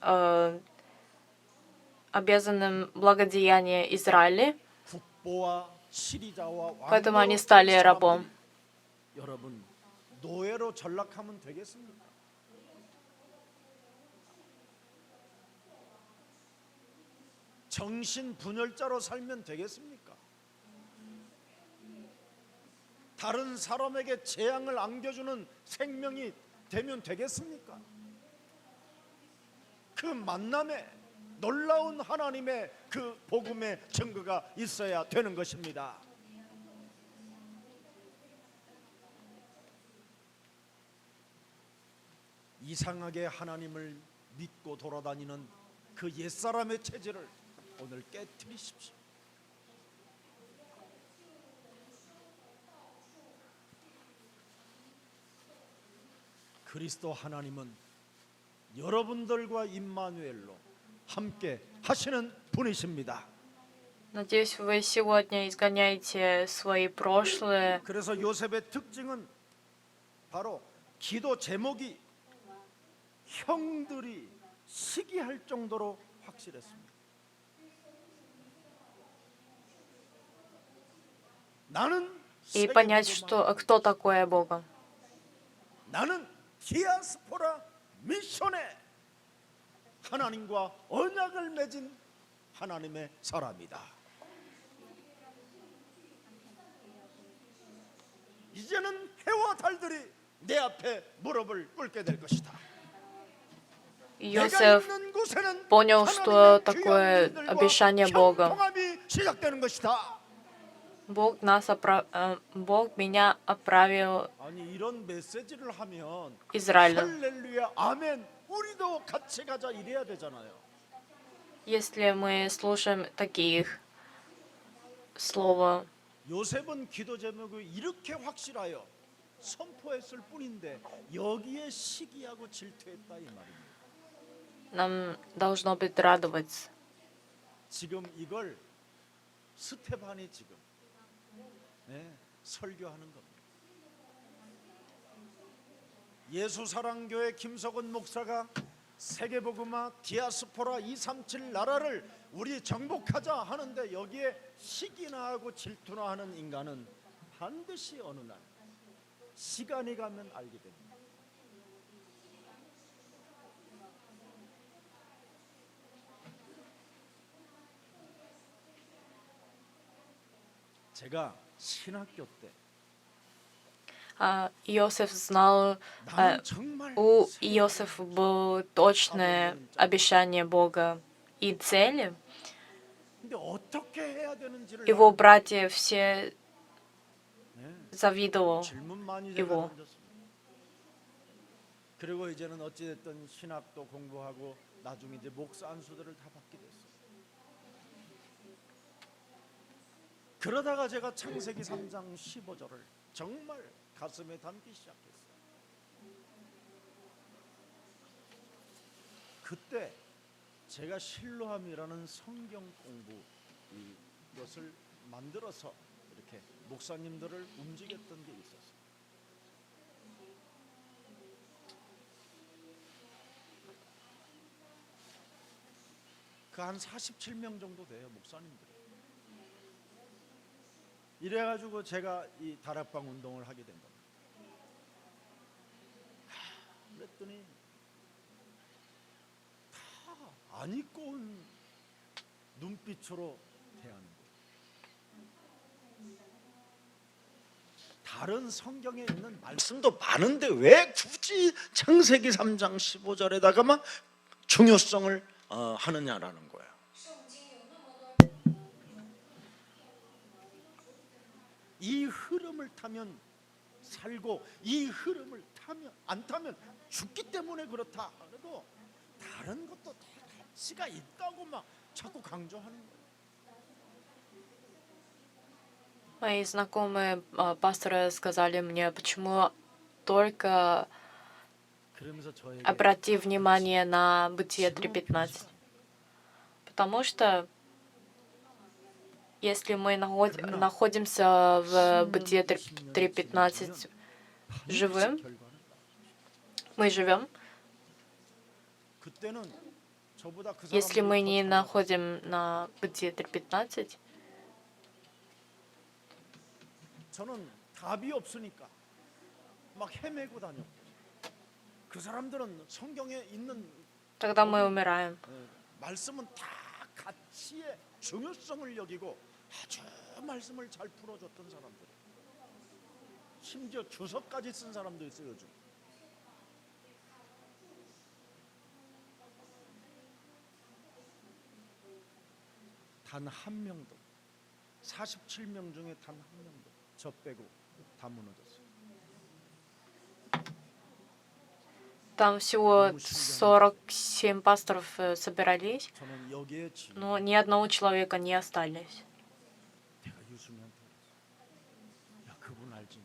благодеяние Израиля, 국보와 치리자와 поэтому они 왕으로 стали 된 рабом. 사람들이 여러분 노예로 전락하면 되겠습니까? 정신 분열자로 살면 되겠습니까? 다른 사람에게 재앙을 안겨주는 생명이 되면 되겠습니까? 그 만남에 놀라운 하나님의 그 복음의 증거가 있어야 되는 것입니다. 이상하게 하나님을 믿고 돌아다니는 그 옛사람의 체질을 오늘 깨트리십시오. 그리스도 하나님은 여러분들과 임마누엘로 함께 하시는 분이십니다. Надеюсь, вы сегодня изгоняете свои прошлые. 그래서 요셉의 특징은 바로 기도 제목이 형들이 시기할 정도로 확실했습니다. 나는 И понять, что, кто такой Бога. 나는 디아스포라 미션에 하나님과 언약을 맺은 하나님의 사람이다. 이제는 해와 달들이 내 앞에 무릎을 꿇게 될 것이다. Иосиф понял, что такое обещание Бога. 시작되는 것이다. Бог меня отправил 아니 이런 메시지를 하면 Израилю. 할렐루야 아멘 우리도 같이 가자 이래야 되잖아요. Если мы слушаем таких слова, 요셉은 기도 제목을 이렇게 확실하여 선포했을 뿐인데 여기에 시기하고 질투했다 이 말입니다. нам должно быть радоваться. 지금 이걸 스테반이 지금 설교하는 겁니다. 예수사랑교회 김석원 목사가 세계복음화 디아스포라 237 나라를 우리 정복하자 하는데 여기에 시기나 하고 질투나 하는 인간은 반드시 어느 날 시간이 가면 알게 됩니다. 제가 신학교 때 Иосиф знал, 나는 정말 у 세상에 Иосифа было точное обещание Бога и цели. 근데 어떻게 해야 되는지를 Его 나는 братья все 네, завидовал 질문 많이 이거. 제가 던졌습니다. 그리고 이제는 어찌 됐든 신학도 공부하고 나중에 이제 목사 안수들을 다 받게 됐어요. 그러다가 제가 창세기 3장 15절을 정말 가슴에 담기 시작했어요. 그때 제가 실로함이라는 성경 공부 이것을 만들어서 이렇게 목사님들을 움직였던 게 있었어요. 그 한 47명 정도 돼요, 목사님들. 이래가지고 제가 이 다락방 운동을 하게 된 겁니다. 그랬더니 다 안 입고 온 눈빛으로 대하는 거예요. 다른 성경에 있는 말씀도 많은데 왜 굳이 창세기 3장 15절에다가만 중요성을 하느냐라는 거예요. 이 흐름을 타면 살고 이 흐름을 타면 안 타면 죽기 때문에 그렇다. 그래도 다른 것도 다 가치가 있다고 막 자꾸 강조하는 거예요. Мои знакомые пасторы сказали мне, почему только 그러면서 저에게 обрати внимание на Бытие 3.15. Потому что если мы находимся в Бытие 3.15 живым, мы живем, 그때는 저보다 그 если мы не 사람들이 더 잘났어요. находим на Бытие 3.15, 저는 답이 없으니까 막 헤매고 다녔고 그 사람들은 성경에 있는 тогда мы умираем. 말씀은 다 가치의 중요성을 여기고 아주 말씀을 잘 풀어줬던 사람들, 심지어 주석까지 쓴 사람도 있어요. 요즘 단 한 명도 47명 중에 단 한 명도 저 빼고 다 무너졌어요. Там всего 47 пасторов собирались, 저는 여기에 지금 но ни одного человека не остались. 내가 유수민한테 그랬어. 야, 그분 알지?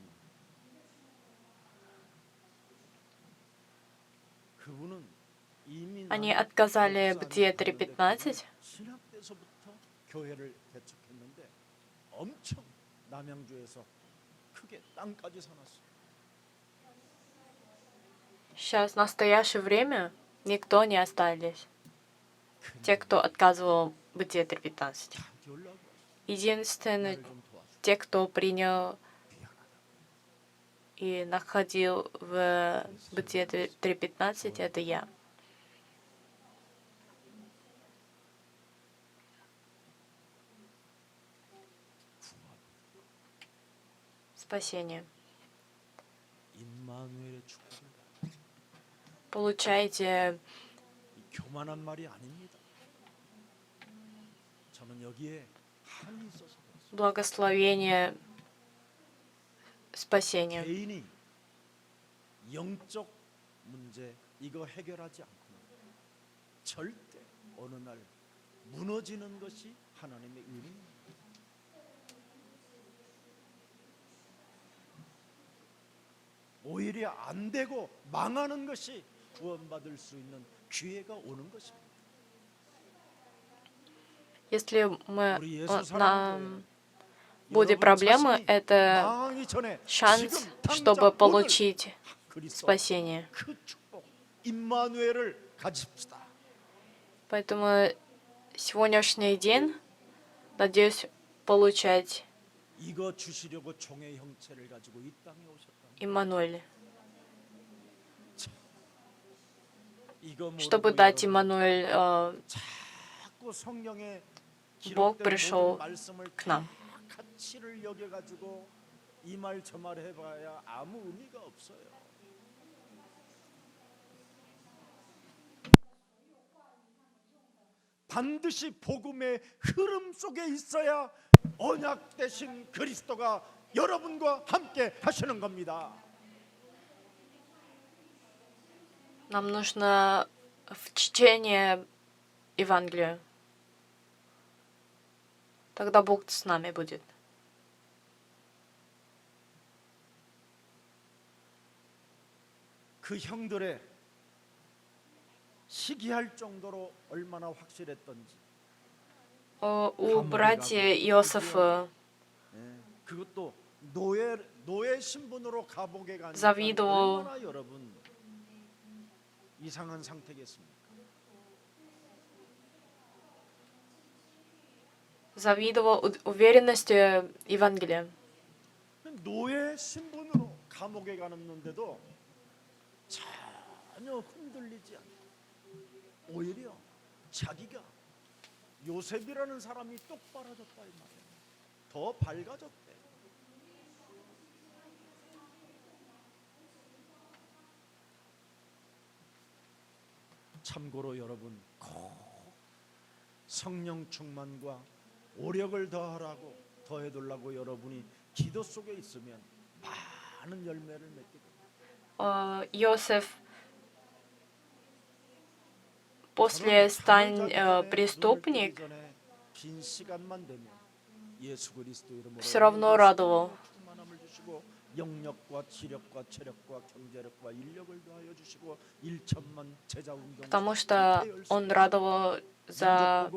그분은 이미 Они 나는 отказали 목사 Бытие 안수 받는데 3.15, 신학 때서부터 교회를 개척했는데 엄청 남양주에서 크게 땅까지 사놨어. Сейчас, в настоящее время, никто не остались. Те, кто отказывал Бытие 3.15. 연락이 왔어. Единственные, 나를 좀 도와줘. те, кто принял 미안하다. и находил в Бытие 3.15, это я. Спасение. 임마누엘의 축복을 Получайте 이 교만한 말이 아닙니다. 저는 여기에 한이 있어서 그랬어요. благословение спасения. 개인이 영적 문제 이거 해결하지 않고는 절대 어느 날 무너지는 것이 하나님의 은혜입니다. 오히려 안 되고 망하는 것이 구원받을 수 있는 기회가 오는 것입니다. Если мы 우리 예수 нам 사랑하는 будет проблемы, это 망하기 전에 шанс, 지금 чтобы 당장 오늘 получить 그리스도 спасение. 그 축복 임마누엘을 가집시다. Поэтому сегодняшний день, надеюсь, получать 이거 주시려고 종의 형체를 가지고 이 땅에 오셨다. Иммануэль. 이거 Чтобы 모르고 дать 여러분 Иммануэль, 자꾸 성경에 Бог 기록된 пришел 모든 말씀을 к нам. 다 가치를 여겨가지고 이 말 저 말 해봐야 아무 의미가 없어요. 반드시 복음의 흐름 속에 있어야 언약 되신 그리스도가 여러분과 함께 하시는 겁니다. Нам нужно в чтение Евангелия. Тогда Бог с нами будет. 그 형들의 시기할 정도로 얼마나 확실했던지. У братья Иосифа 그것도 노예 신분으로 감옥에 가니까 завидовал 얼마나 여러분 이상한 상태겠습니까? уверенностью Евангелия. 노예 신분으로 감옥에 가는데도 전혀 흔들리지 않고 오히려 자기가 요셉이라는 사람이 똑바라졌다 이 말이에요. 더 밝아졌대. 참고로 여러분 꼭 성령 충만과 오력을 더하라고 더해둘라고 여러분이 기도 속에 있으면 많은 열매를 맺게 됩니다. Иосиф после стань преступник, 빈 시간만 되면 예수 그리스도 이름으로 все равно радовал. 충만함을 주시고 영력과 지력과 체력과 경제력과 인력을 더하여 주시고 1천만 제자 운동 Потому что он радовал за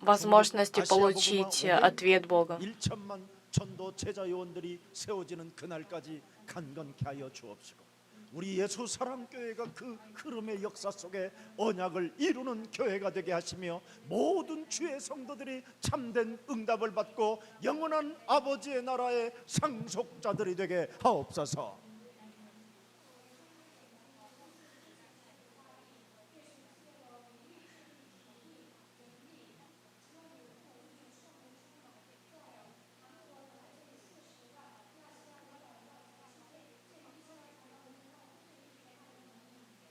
возможности получить ответ Бога. 1천만 전도 제자 요원들이 세워지는 그날까지 간건케 하여 주옵시고 우리 예수 사랑교회가 그 흐름의 역사 속에 언약을 이루는 교회가 되게 하시며 모든 주의 성도들이 참된 응답을 받고 영원한 아버지의 나라의 상속자들이 되게 하옵소서.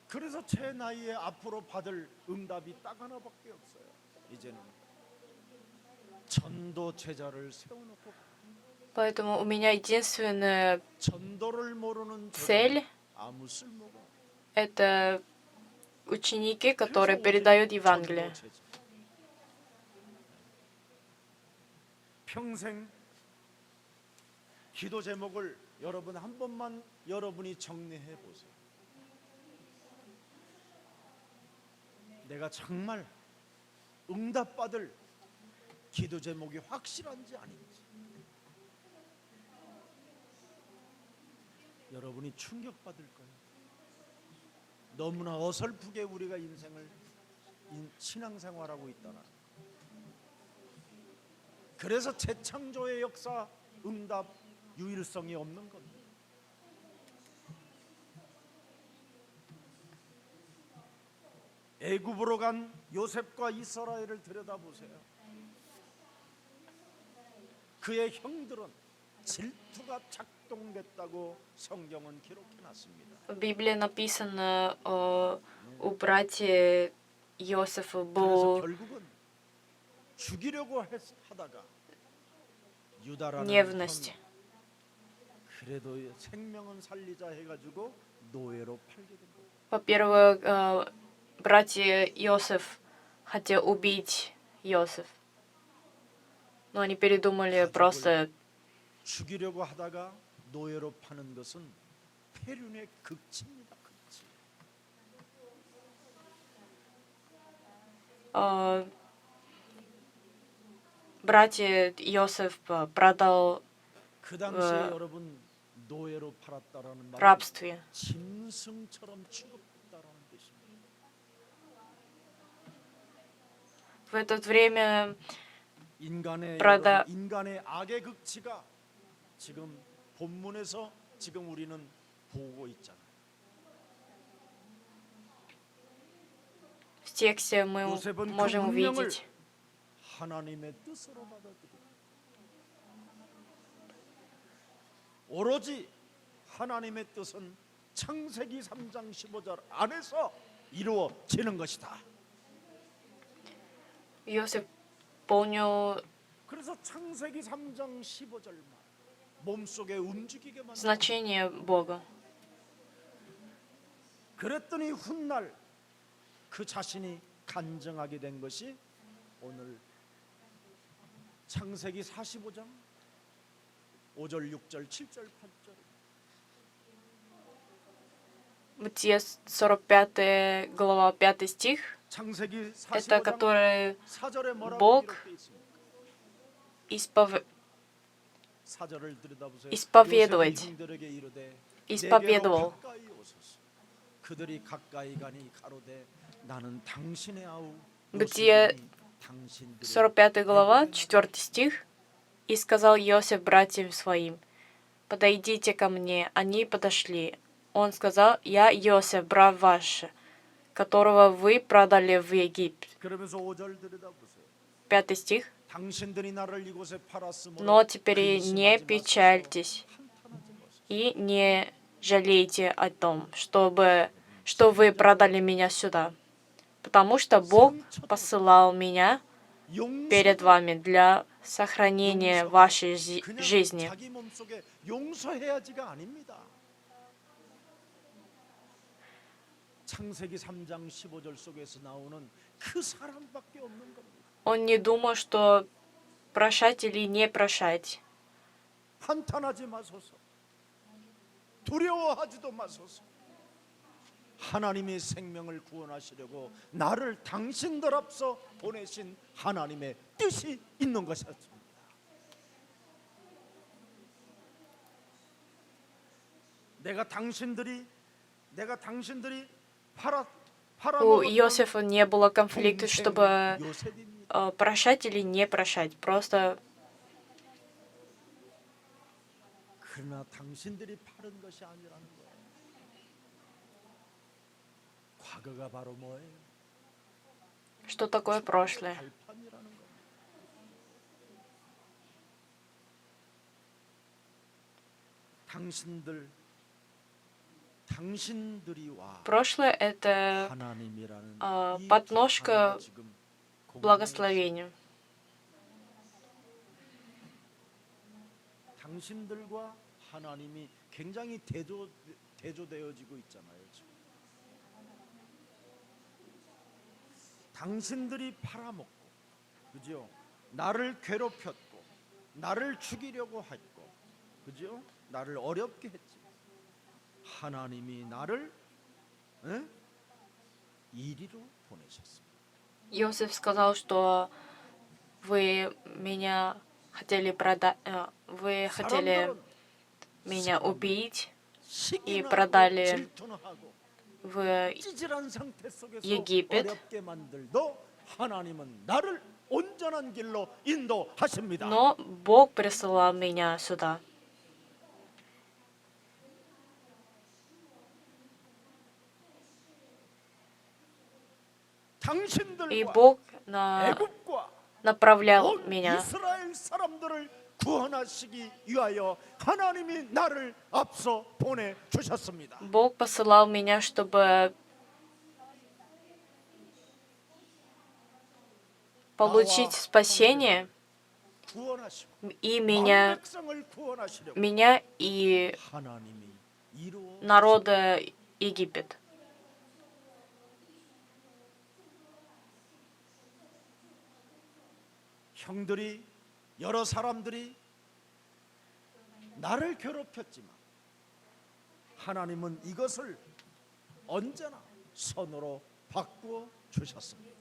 그래서 제 나이에 앞으로 받을 응답이 딱 하나밖에 없어요. 이제는 전도 제자를 세워놓고 Поэтому у меня единственная 전도를 모르는 цель 아무 쓸모가 — это ученики, которые передают Евангелие. 평생 기도 제목을 여러분 한 번만 여러분이 정리해 보세요. 내가 정말 응답받을 기도 제목이 확실한지 아닌지 여러분이 충격받을 거예요. 너무나 어설프게 우리가 신앙생활하고 있다나. 그래서 재창조의 역사 응답 유일성이 없는 겁니다. 애굽으로 간 요셉과 이스라엘을 들여다보세요. 그의 형들은 질투가 작동됐다고 성경은 기록해놨습니다. В Библии написано, у братьев Иосифа 그래서 был 결국은 죽이려고 하다가 유다라는 ревность. 형이 그래도 생명은 살리자 해가지고 노예로 팔게 된 거예요. Во-первых, братья Иосиф хотел убить Иосиф. Но они передумали просто. 죽이려고 하다가 노예로 파는 것은 폐륜의 극치입니다. 극치. Братья Иосиф продал 그 당시에 여러분 노예로 팔았다라는 말은 рабстве. 짐승처럼 취급했다라는 뜻입니다. В это время 여러분, 인간의 악의 극치가 지금 본문에서 지금 우리는 보고 있잖아요. в тексте мы 요셉은 그 можем 운명을 увидеть, 하나님의 뜻으로 받아들이고 오로지 하나님의 뜻은 창세기 3장 15절 안에서 이루어지는 것이다. Иосиф понял 그래서 창세기 3장 15절만 몸속에 움직이게 만들어. значение Бога. 그랬더니 훗날 그 자신이 간증하게 된 것이 오늘 창세기 45장 5절, 6절, 7절, 8절. Бытие 45 глава 5 стих, 창세기 это 45장 который 4절에 뭐라고 Бог 기록되어 있습니까? 사절을 들여다보세요. исповедовать. 요셉이 형들에게 이르되 исповедовал. 내게로 가까이 오소서. 그들이 가까이 가니 가로되 나는 당신의 아우 Бытие 요셉이니 당신들의 45 глава 4 стих. И сказал Иосиф братьям своим: подойдите ко мне. Они подошли. Он сказал: я Иосиф, брат ваш, которого вы продали в Египет. 그러면서 5절 들여다보세요. 5 стих. 당신들이 나를 이곳에 팔았으므로 Но теперь не 근심하지 печальтесь 마소서. 한탄하지 마소서. и не жалейте о том, что вы продали меня сюда, потому что Бог посылал меня перед вами для сохранения вашей 그냥 жизни. 자기 몸속에 용서해야지가 아닙니다. 창세기 3장 15절 속에서 나오는 그 사람밖에 없는 겁니다. Он не думал, что прощать или не прощать. 한탄하지 마소서. 두려워하지도 마소서. 하나님의 생명을 구원하시려고 나를 당신들 앞서 보내신 하나님의 뜻이 있는 것이었습니다. 내가 당신들이 У Иосифа не было конфликта, чтобы 요셉입니다. прощать или не прощать. Просто 그러나 당신들이 파는 것이 아니라는 거예요. 과거가 바로 뭐예요? что такое прошлое? 발판이라는 거예요. 당신들이 와 Прошлое — это 하나님이라는 이 подножка 하나가 지금 благословению. 당신들과 하나님이 굉장히 대조되어지고 있잖아요. 지금. 당신들이 팔아먹고, 그죠? 나를 괴롭혔고, 나를 죽이려고 했고, 그죠? 나를 어렵게 했지. 하나님이 나를 이리로 보내셨습니다. Иосиф сказал, что вы меня хотели продать, вы хотели меня убить и продали 질투는 하고 в 찌질한 상태 속에서 Египет. 어렵게 만들도 하나님은 나를 온전한 길로 인도하십니다. Но Бог присылал меня сюда. И 당신들과 Бог 애굽과 направлял 온 меня. 이스라엘 사람들을 구원하시기 위하여 하나님이 나를 앞서 보내 주셨습니다. Бог посылал меня, чтобы получить спасение, 구원하시고 и 많은 백성을 구원하시려고 меня и 하나님이 이루어 народа Египет. 형들이 여러 사람들이 나를 괴롭혔지만 하나님은 이것을 언제나 선으로 바꾸어 주셨습니다.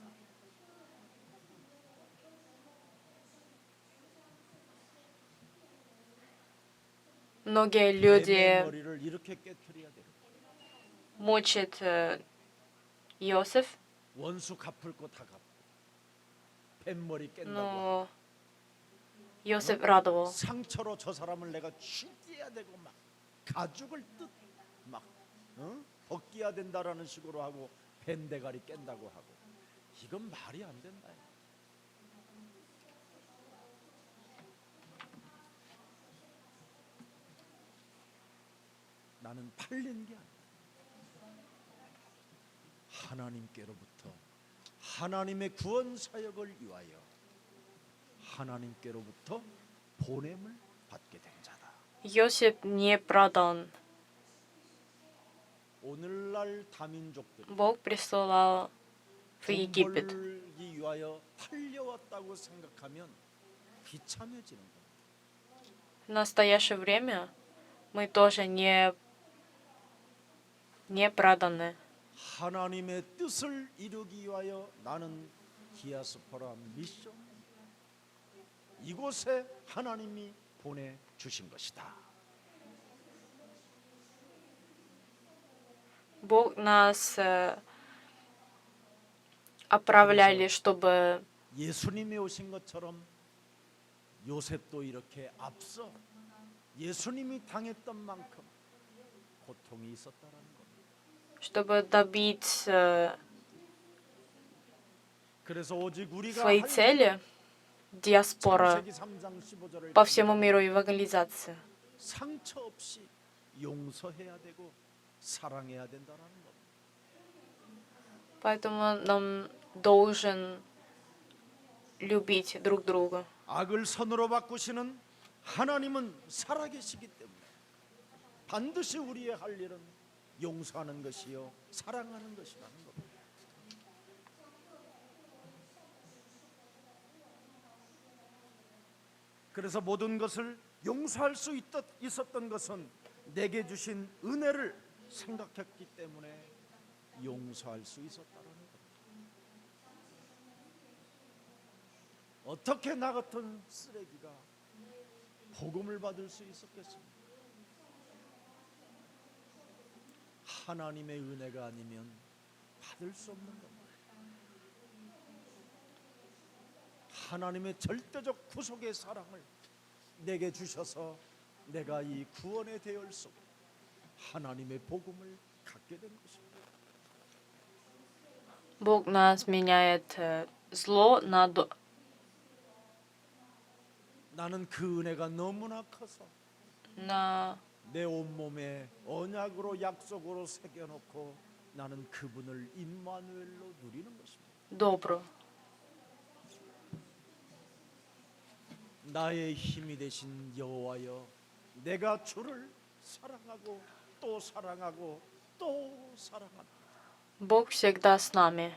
Многие 뱀의 люди 머리를 이렇게 깨트려야 돼요. мучат Иосиф, 원수 갚을 거 다 갚고 뱀머리 깬다고 но Иосиф радовал. 상처로 저 사람을 내가 죽여야 되고 막 가죽을 막 벗겨야 된다라는 식으로 하고 뱀 대가리 깬다고 하고 이건 말이 안 된다. 나는 팔린 게 아니야. 하나님께로부터 하나님의 구원 사역을 위하여 하나님께로부터 보냄을 받게 된 자다. Иосиф не продан. 오늘날 다민족들이 Бог присылал в 돈 Египет. 벌기 위하여 팔려왔다고 생각하면 비참해지는 거예요. В настоящее время мы тоже не проданы. 하나님의 뜻을 이루기 위하여 나는 디아스포라 미션 이곳에 하나님이 보내주신 것이다. Бог нас отправляли, чтобы 예수님이 오신 것처럼 요셉도 이렇게 앞서 예수님이 당했던 만큼 고통이 있었다라는 겁니다. чтобы добить 그래서 오직 우리가 своей 할 цели, диаспора 창세기 3장 15절을 по всему миру, евангелизация. 상처 없이 용서해야 되고 사랑해야 된다라는 겁니다. Поэтому нам должен любить друг друга. 악을 선으로 바꾸시는 하나님은 살아계시기 때문에 반드시 우리의 할 일은 용서하는 것이요 사랑하는 것이라는 겁니다. 그래서 모든 것을 용서할 수 있었던 것은 내게 주신 은혜를 생각했기 때문에 용서할 수 있었다는 겁니다. 어떻게 나 같은 쓰레기가 복음을 받을 수 있었겠습니까? 하나님의 은혜가 아니면 받을 수 없는 겁니다. 하나님의 절대적 구속의 사랑을 내게 주셔서 내가 이 구원의 대열 속에 하나님의 복음을 갖게 된 것입니다. Бог нас меняет зло на 나는 그 은혜가 너무나 커서 на 내 온몸에 언약으로 약속으로 새겨놓고 나는 그분을 임마누엘로 누리는 것입니다. добро. 나의 힘이 되신 여호와여, 내가 주를 사랑하고 또 사랑하고 또 사랑합니다. Бог всегда с нами.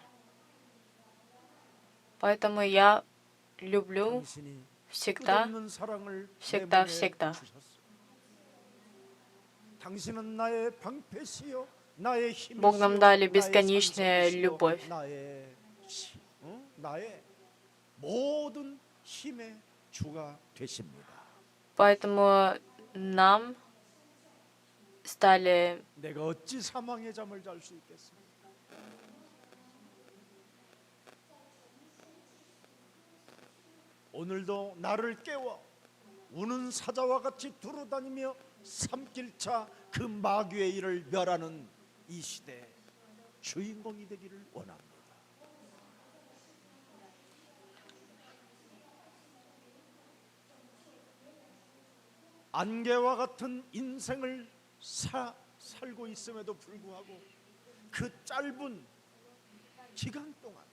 Поэтому я люблю 당신이 всегда, 끝없는 사랑을 всегда, 내 몸에 всегда. 주셨소. 당신은 나의 방패시요 나의 힘이시요 Бог нам дали 나의 бесконечную 산소시요, любовь. 나의 모든 힘의 주가 되십니다. Поэтому нам стали 내가 어찌 사망의 잠을 잘 수 있겠습니까? 오늘도 나를 깨워 우는 사자와 같이 두루다니며 삼킬차 그 마귀의 일을 멸하는 이 시대의 주인공이 되기를 원합니다. 안개와 같은 인생을 살고 있음에도 불구하고 그 짧은 기간 동안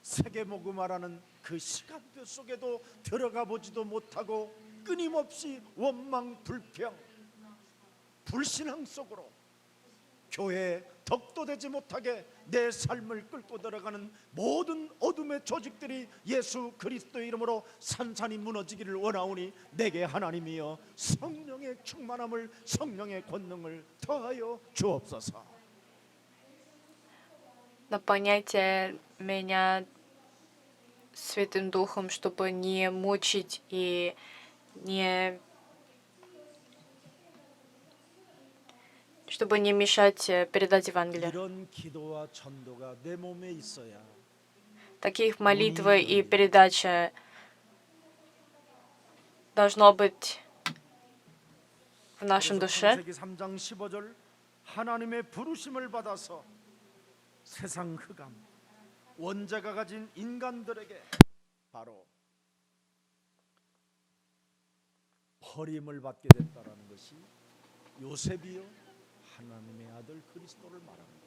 세계 복음화라는 그 시간표 속에도 들어가 보지도 못하고 끊임없이 원망, 불평, 불신앙 속으로 교회에 덕도 되지 못하게 내 삶을 끌고 들어가는 모든 어둠의 조직들이 예수 그리스도의 이름으로 산산이 무너지기를 원하오니 내게 하나님이여 성령의 충만함을, 성령의 권능을 더하여 주옵소서. наполняйте меня Святым Духом, чтобы не мучить и не чтобы не мешать передать Евангелие. 이런 기도와 전도가 내 몸에 있어야 Таких молитвы и передача должно быть в нашем душе. 창세기 3장 15절 하나님의 부르심을 받아서 세상 흑암 원죄가 가진 인간들에게 바로 버림을 받게 됐다라는 것이 요셉이요 하나님의 아들 그리스도를 말합니다.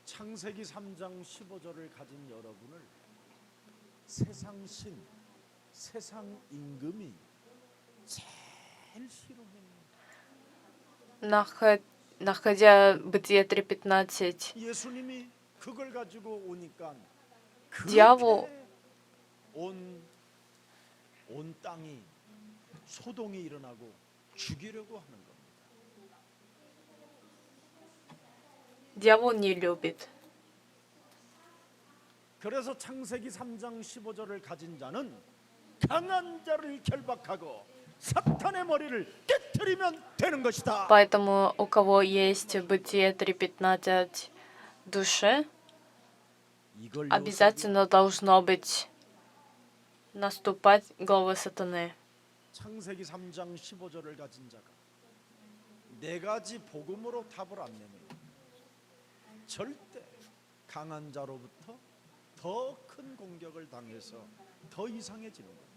창세기 3장 15절을 가진 여러분을 세상 신, 세상 임금이 제일 싫어해요. Находя Бытие 3:15, 예수님이 그걸 가지고 오니까 디아볼. 그렇게 온 땅이 소동이 일어나고 죽이려고 하는 겁니다. дьявол не любит. 그래서 창세기 3장 15절을 가진 자는 강한 자를 결박하고 사탄의 머리를 깨트리면 되는 것이다. Поэтому у кого есть Бытие 3:15 в душе, 이걸 обязательно должно быть наступать головы сатаны. 창세기 3장 15절을 가진 자가 네 가지 복음으로 답을 안 내면 절대 강한 자로부터 더 큰 공격을 당해서 더 이상해지는 거예요.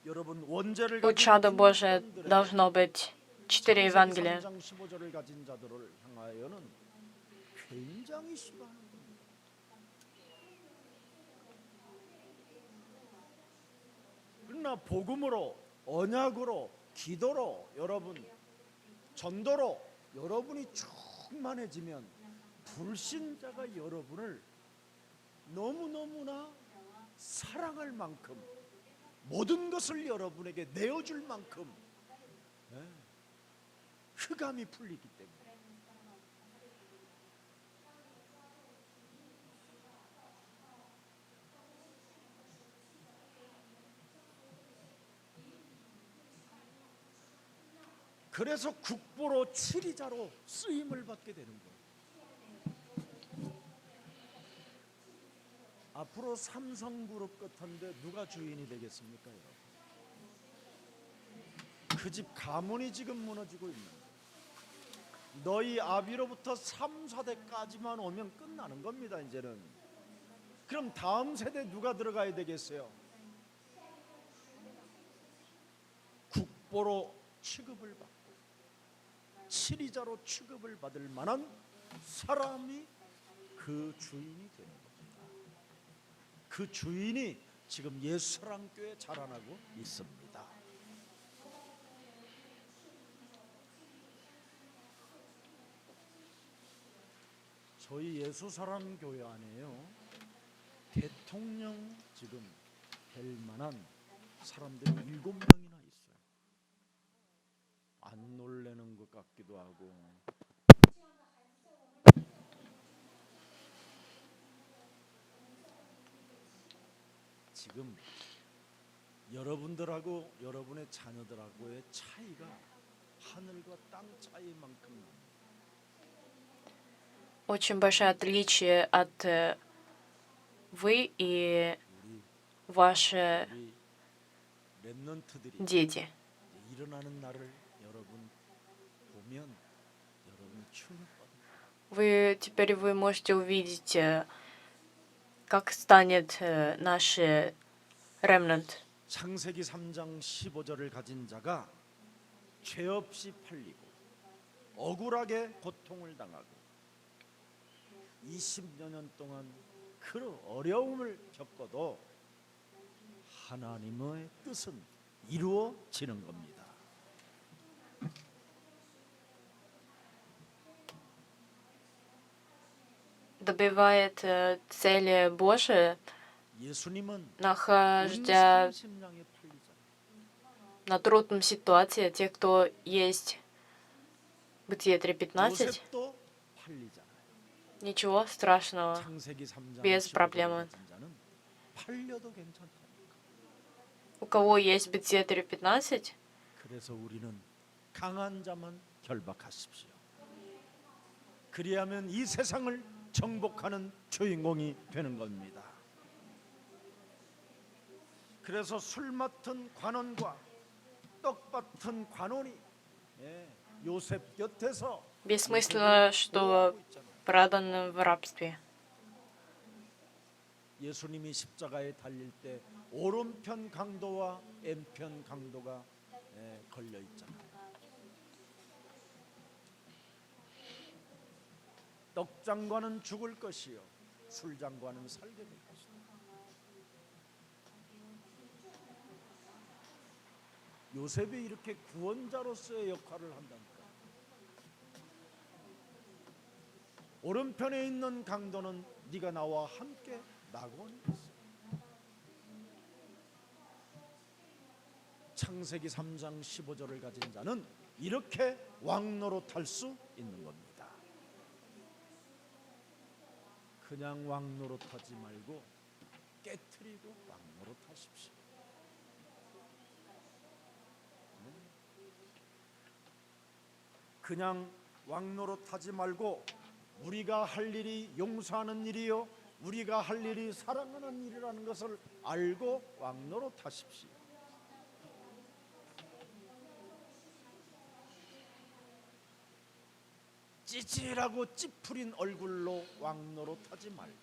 여러분 원죄를 У чада Божия должно быть 4 Евангелия. 3장 15절을 가진 자들을 향하여는 굉장히 싫어하는 겁니다. 그러나 복음으로, 언약으로, 기도로 여러분, 전도로 여러분이 충만해지면 불신자가 여러분을 너무너무나 사랑할 만큼 모든 것을 여러분에게 내어줄 만큼 흑암이 풀리기 때문에 그래서 국보로 7위자로 쓰임을 받게 되는 거예요. 앞으로 삼성그룹 같은데 누가 주인이 되겠습니까, 여러분? 그 집 가문이 지금 무너지고 있는 거예요. 너희 아비로부터 3, 4대까지만 오면 끝나는 겁니다. 이제는. 그럼 다음 세대 누가 들어가야 되겠어요? 국보로 취급을 받고 7위자로 취급을 받을 만한 사람이 그 주인이 되는 겁니다. 그 주인이 지금 예수사랑교회 자라나고 있습니다. 저희 예수사랑교회 안에요 대통령 지금 될 만한 사람들이 7명이나 있어요. 안 놀래는 것 같기도 하고. 지금 여러분들하고 여러분의 자녀들하고의 차이가 하늘과 땅 차이만큼 납니다. Очень большое отличие от вы и ваши 우리 렘넌트들이 дети. 일어나는 날을 여러분 보면 여러분 충격받아요. Вы можете увидеть, как станет наш ремнант. 창세기 3장 15절을 가진 자가 죄 없이 팔리고 억울하게 고통을 당하고 20여 년 동안 그 어려움을 겪어도 하나님의 뜻은 이루어지는 겁니다. Добивает цели Божии, 예수님은 находя 심령에 팔리잖아요. на трудном ситуации, те, кто есть Бытие 3:15, 요셉도 팔리잖아요. ничего страшного, 창세기 3장 без 15절을 проблем. 가진 자는 팔려도 괜찮다. У кого есть Бытие 3:15, 그래서 우리는 강한 자만 결박하십시오. 그리하면 이 세상을 정복하는 주인공이 되는 겁니다. 그래서 술 맡은 관원과 떡받은 관원이 요셉 곁에서 Бессмысленно, что продан в рабстве. 예수님이 십자가에 달릴 때 오른편 강도와 왼편 강도가 걸려 있잖아요. 떡장관은 죽을 것이요 술장관은 살게 될 것이다. 요셉이 이렇게 구원자로서의 역할을 한다니까. 오른편에 있는 강도는 네가 나와 함께 낙원에 있어. 창세기 3장 15절을 가진 자는 이렇게 왕노릇할 수 있는 겁니다. 그냥 왕노릇하지 말고 깨트리고 왕노릇하십시오. 그냥 왕노릇하지 말고 우리가 할 일이 용서하는 일이요 우리가 할 일이 사랑하는 일이라는 것을 알고 왕노릇하십시오. 찌질하고 찌푸린 얼굴로 왕노릇하지 말고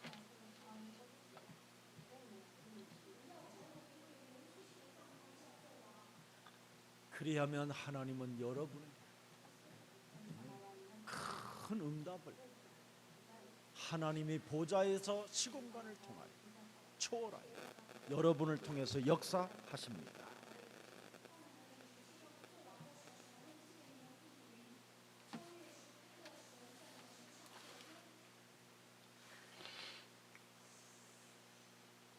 그리하면 하나님은 여러분에게 큰 응답을 하나님의 보좌에서 시공간을 통하여 초월하여 여러분을 통해서 역사하십니다.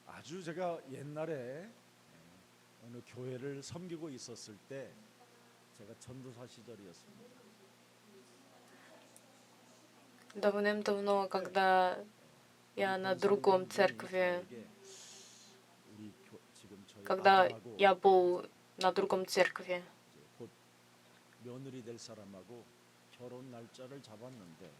아주 제가 옛날에 어느 교회를 섬기고 있었을 때 제가 전도사 시절이었습니다. Давным-давно, когда я на другом церкви, когда я был на другом церкви, 곧 며느리 될 사람하고 결혼 날짜를 잡았는데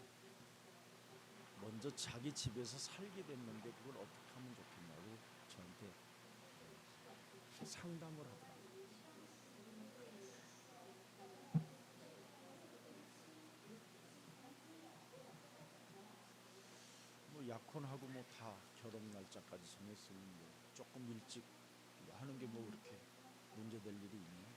먼저 자기 집에서 살게 됐는데 그걸 어떻게 하면 좋겠냐고 저한테 상담을 하더라고요. 뭐 약혼하고 뭐 다 결혼 날짜까지 정했으니 뭐 조금 일찍 하는 게 뭐 그렇게 문제될 일이 있냐.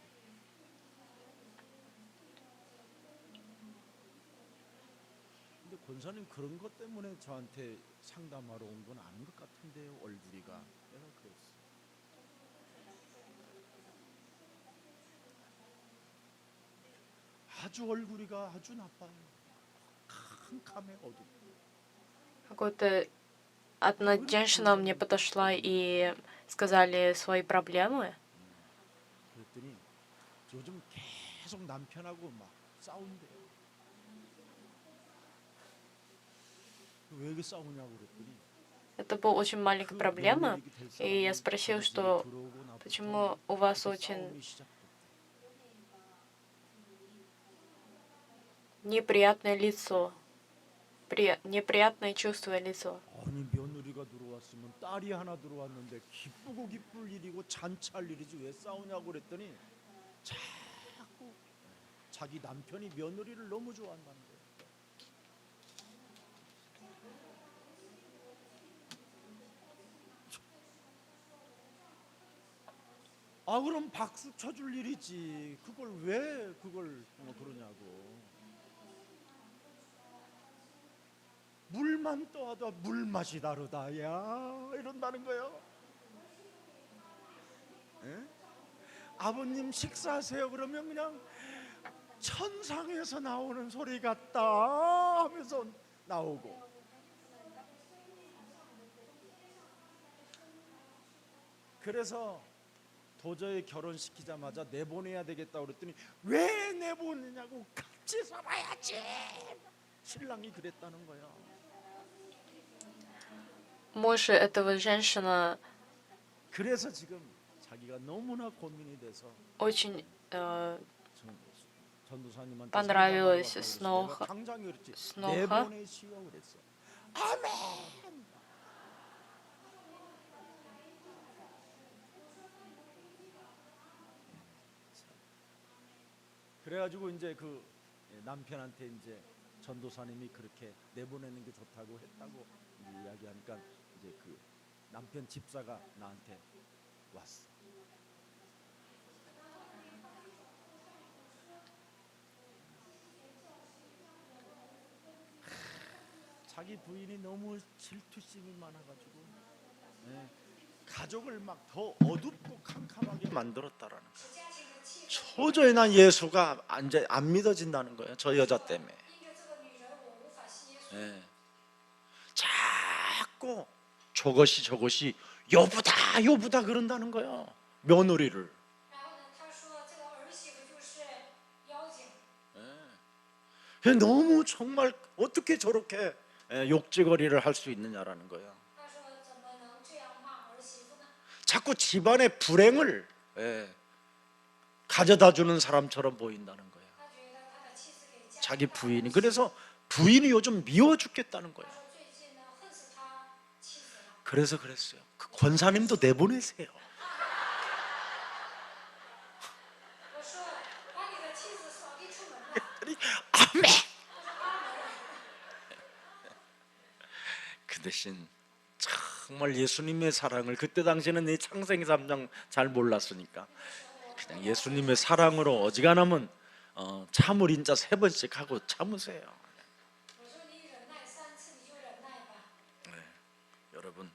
근데 권사님 그런 것 때문에 저한테 상담하러 온 건 아닌 것 같은데요. 얼굴이가 내가 그랬어. 아주 얼굴이가 아주 나빠요. 캄캄해 어둡고. какой-то одна женщина мне подошла и сказали свои проблемы. 그랬더니 요즘 계속 남편하고 막 싸운대요. 왜 이렇게 싸우냐고 그랬더니 Это была очень маленькая проблема, и я спросил, что почему у вас очень неприятное лицо, неприятное чувство лицо. 아니 며느리가 들어왔으면 딸이 하나 들어왔는데 기쁘고 기쁠 일이고 잔치할 일이지 왜 싸우냐고 그랬더니 자꾸 자기 남편이 며느리를 너무 좋아한다는 거예요. 아 그럼 박수 쳐줄 일이지 그걸 왜 그걸 그러냐고. 물만 떠도 물맛이 다르다 야 이런다는 거예요. 에? 아버님 식사하세요 그러면 그냥 천상에서 나오는 소리 같다 하면서 나오고 그래서 도저히 결혼시키자마자 내보내야 되겠다 그랬더니 왜 내보내냐고 같이 살아야지 신랑이 그랬다는 거야. Муж этого женщина 그래서 지금 자기가 너무나 고민이 돼서 очень 전도사님한테 понравилось 내가 당장 그랬지 снова. 내보내시오 그랬어. 아멘. 그래가지고 이제 그 남편한테 이제 전도사님이 그렇게 내보내는 게 좋다고 했다고 이제 이야기하니까 이제 그 남편 집사가 나한테 왔어. 자기 부인이 너무 질투심이 많아가지고 가족을 막 더 어둡고 캄캄하게 만들었다라는 거예요. 도저히 난 예수가 이제 안 믿어진다는 거예요. 저 여자 때문에. 예. 자꾸 저것이 여보다 여보다 그런다는 거예요. 며느리를. 예. 너무 정말 어떻게 저렇게 욕지거리를 할 수 있느냐라는 거예요. 자꾸 집안의 불행을 가져다 주는 사람처럼 보인다는 거예요. 자기 부인이. 그래서 부인이 요즘 미워 죽겠다는 거예요. 그래서 그랬어요. 그 권사님도 내보내세요. 아멘. 그 대신 정말 예수님의 사랑을, 그때 당시에는 이 창세기 3장 잘 몰랐으니까 그냥 예수님의 사랑으로 어지간하면 참을 인자 3번씩 하고 참으세요. 네, 여러분,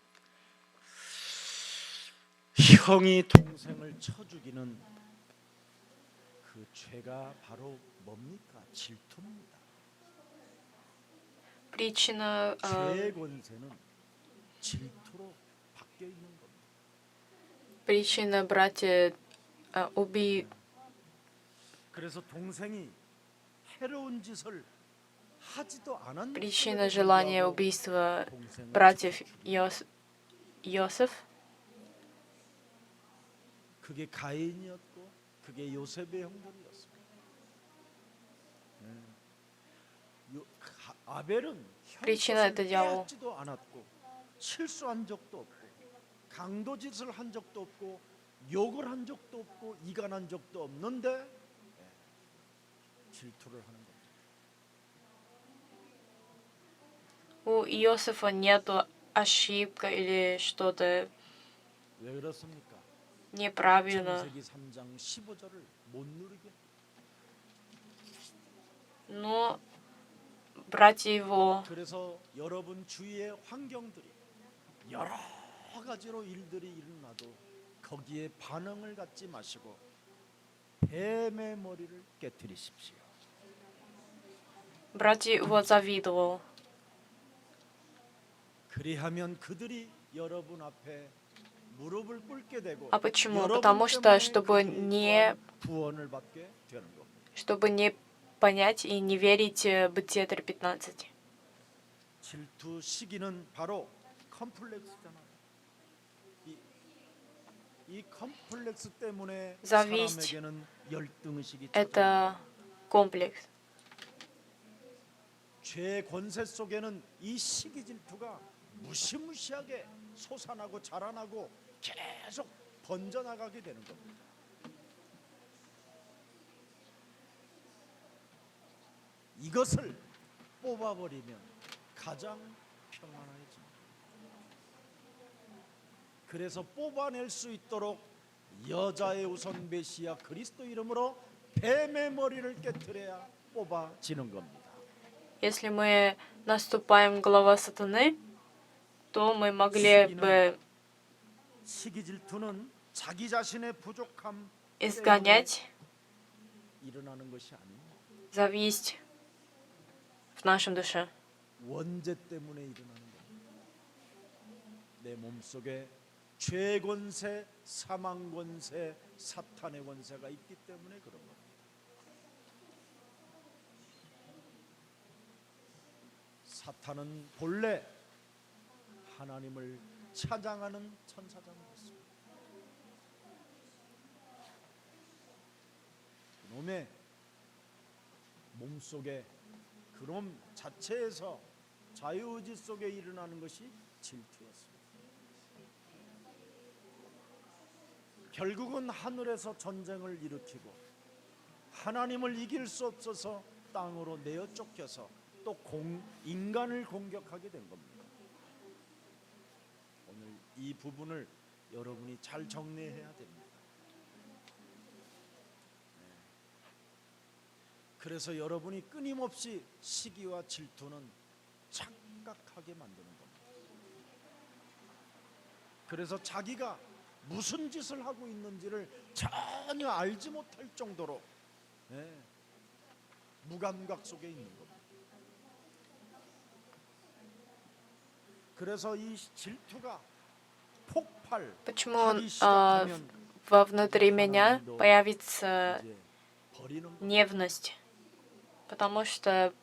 형이 동생을 쳐 죽이는 그 죄가 바로 뭡니까? 질투입니다. Причина, 죄의 권세는 질투로 바뀌어 있는 겁니다. причина, братья, 그래서 동생이 해로운 짓을 하지도 않았는데 причина желания убийства братьев Иосиф, 그게 가인이었고 그게 요셉의 형들이었습니다. 아벨은 Причина это дьявол. 빼앗지도 않았고 실수한 적도 없고 강도짓을 한 적도 없고 욕을 한 적도 없고 이간한 적도 없는데 질투를 하는 겁니다. у Иосифа нету ошибка или что-то 왜 그렇습니까? неправильно. 창세기 3장 15절을 못 누리게. Но братья его, 그래서 여러분 주위의 환경들이 여러 가지로 일들이 일어나도 거기에 반응을 갖지 마시고 뱀의 머리를 깨뜨리십시오. братья его завидовал. 그리하면 그들이 여러분 앞에 무릎을 꿇게 되고 А почему? 여러분 Потому что, 때문에 чтобы 그들이 не, 구원을 받게 되는 겁니다. чтобы не понять и не верить Бытие 3:15. 질투 시기는 바로 컴플렉스잖아요. 이 컴플렉스 때문에 Зависть. 사람에게는 열등의식이 Это комплекс. 죄의 권세 속에는 이 시기 질투가 무시무시하게 솟아나고 자라나고 계속 번져나가게 되는 겁니다. 이것을 뽑아버리면 가장 평안해집니다. 그래서 뽑아낼 수 있도록 여자의 우선 메시아 그리스도 이름으로 뱀의 머리를 깨뜨려야 뽑아지는 겁니다. Если мы наступаем голова сатаны, то мы могли бы 시기 질투는 자기 자신의 부족함 изгонять 일어나는 것이 아닙니다. зависть в нашем душе. 원죄 때문에 일어나는 겁니다. 내 몸속에 죄 권세, 사망 권세, 사탄의 권세가 있기 때문에 그런 겁니다. 사탄은 본래 하나님을 찬양하는 천사장이었습니다. 그놈의 몸속에 그놈 자체에서 자유의지 속에 일어나는 것이 질투였습니다. 결국은 하늘에서 전쟁을 일으키고 하나님을 이길 수 없어서 땅으로 내어 쫓겨서 또 인간을 공격하게 된 겁니다. 오늘 이 부분을 여러분이 잘 정리해야 됩니다. 그래서 여러분이 끊임없이 시기와 질투는 착각하게 만드는 겁니다. 그래서 자기가 무슨 짓을 하고 있는지를 전혀 알지 못할 정도로 무감각 속에 있는 겁니다. 그래서 이 질투가 Почему 폭발하기 시작하면 внутри меня появится 이제 버리는 겁니다. ненависть? Потому что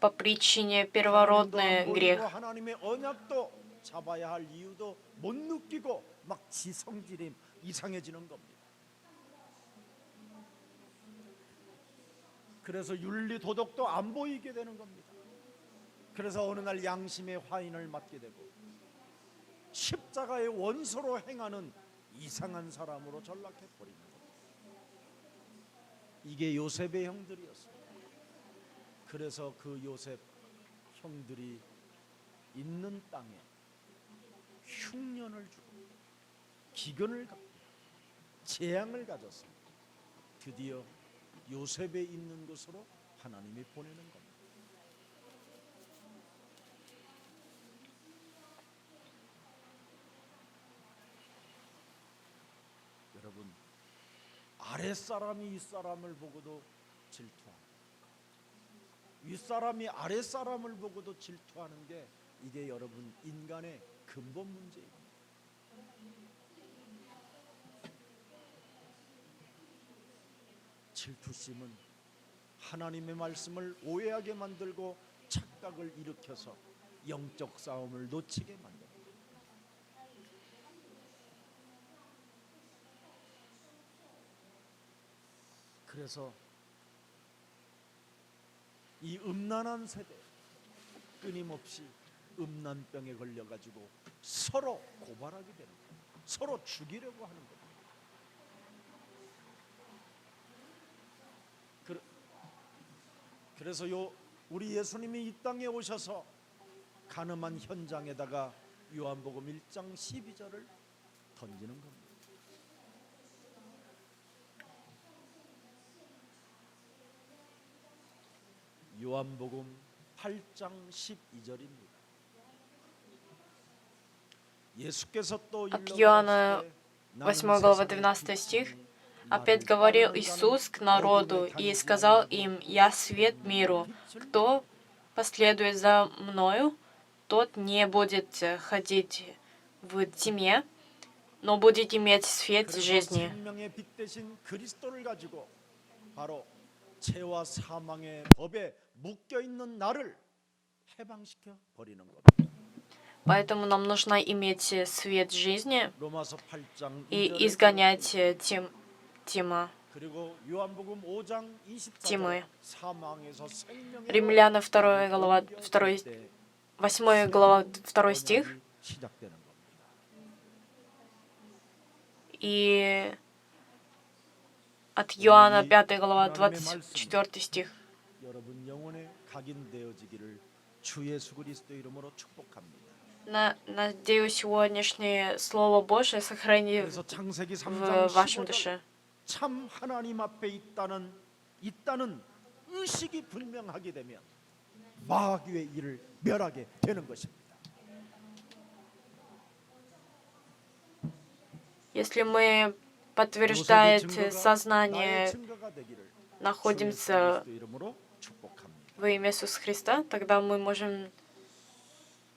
по причине 하나님도 первородный 안 грех. 보이고 하나님의 언약도 잡아야 할 이유도 못 느끼고 막 지성질이 이상해지는 겁니다. 그래서 윤리 도덕도 안 보이게 되는 겁니다. 그래서 어느 날 양심의 화인을 맞게 되고 십자가의 원수로 행하는 이상한 사람으로 전락해 버리는 겁니다. 이게 요셉의 형들이었습니다. 그래서 그 요셉 형들이 있는 땅에 흉년을 주고 기근을 갖고 재앙을 가졌습니다. 드디어 요셉에 있는 곳으로 하나님이 보내는 겁니다. 여러분, 아랫사람이 윗사람을 보고도 질투하고 윗사람이 아랫사람을 보고도 질투하는 게 이게 여러분 인간의 근본 문제입니다. 질투심은 하나님의 말씀을 오해하게 만들고 착각을 일으켜서 영적 싸움을 놓치게 만듭니다. 그래서 이 음란한 세대 끊임없이 음란병에 걸려가지고 서로 고발하게 되는 거예요. 서로 죽이려고 하는 거예요. 그래서 우리 예수님이 이 땅에 오셔서 가늠한 현장에다가 요한복음 1장 12절을 던지는 겁니다. 요한복음 8장 12절입니다. 예수께서 또 От Иоанна 8 глава 12 стих. Опять говорил Иисус к народу и сказал им: «Я свет миру. Кто последует за Мною, тот не будет ходить в тьме, но будет иметь свет жизни». 생명의 빛 대신 그리스도를 가지고 바로 죄와 사망의 법에 묶여 있는 나를 해방시켜 버리는 겁니다. Поэтому нам нужно иметь свет жизни 로마서 8장 и 2절에 изгонять тьма. 그리고 요한복음 5장 24절 тьмы. 사망에서 생명의 Римляна 2 глава 8 глава 2 стих. 시작되는 겁니다. И от Иоанна 5 глава 24 стих. 여러분 영혼에 각인되어지기를 주 예수 그리스도 이름으로 축복합니다. Надеюсь, сегодняшнее Слово Божие сохранит 그래서 창세기 в 3장 вашем 15절 душе. 참 하나님 앞에 있다는 의식이 분명하게 되면 마귀의 일을 멸하게 되는 것입니다. Если мы 요셉의 подтверждает 증거가 나의 сознание, 증거가 되기를 주 예수 находимся 그리스도 이름으로 축복합니다. во имя Иисуса Христа, тогда мы можем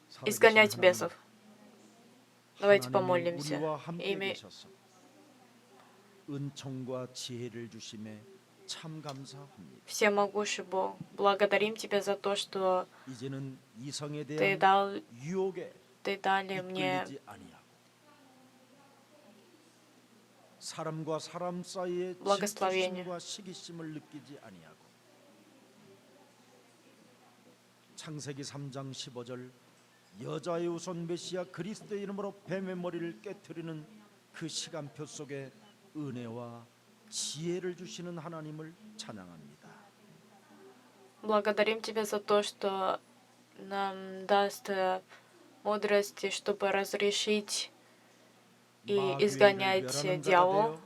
살아계신 изгонять 하나님, бесов. Давайте 하나님이 помолимся. 우리와 함께 Имя 계셔서 은총과 지혜를 주심에 참 감사합니다. Всемогущий Бог, благодарим Тебя за то, что 이제는 이성에 Ты 대한 유혹에 дали мне 이끌리지 아니하고 사람과 사람 사이에 благословение. 질투심과 시기심을 느끼지 아니하고 창세기 3장 15절 여자의 우선 메시아 그리스도의 이름으로 뱀의 머리를 깨트리는 그 시간표 속에 은혜와 지혜를 주시는 하나님을 찬양합니다. Благодарим Тебя за то, что нам даст мудрости, чтобы разрешить и 마귀를 изгонять 멸하는 자가 дьявола. 되어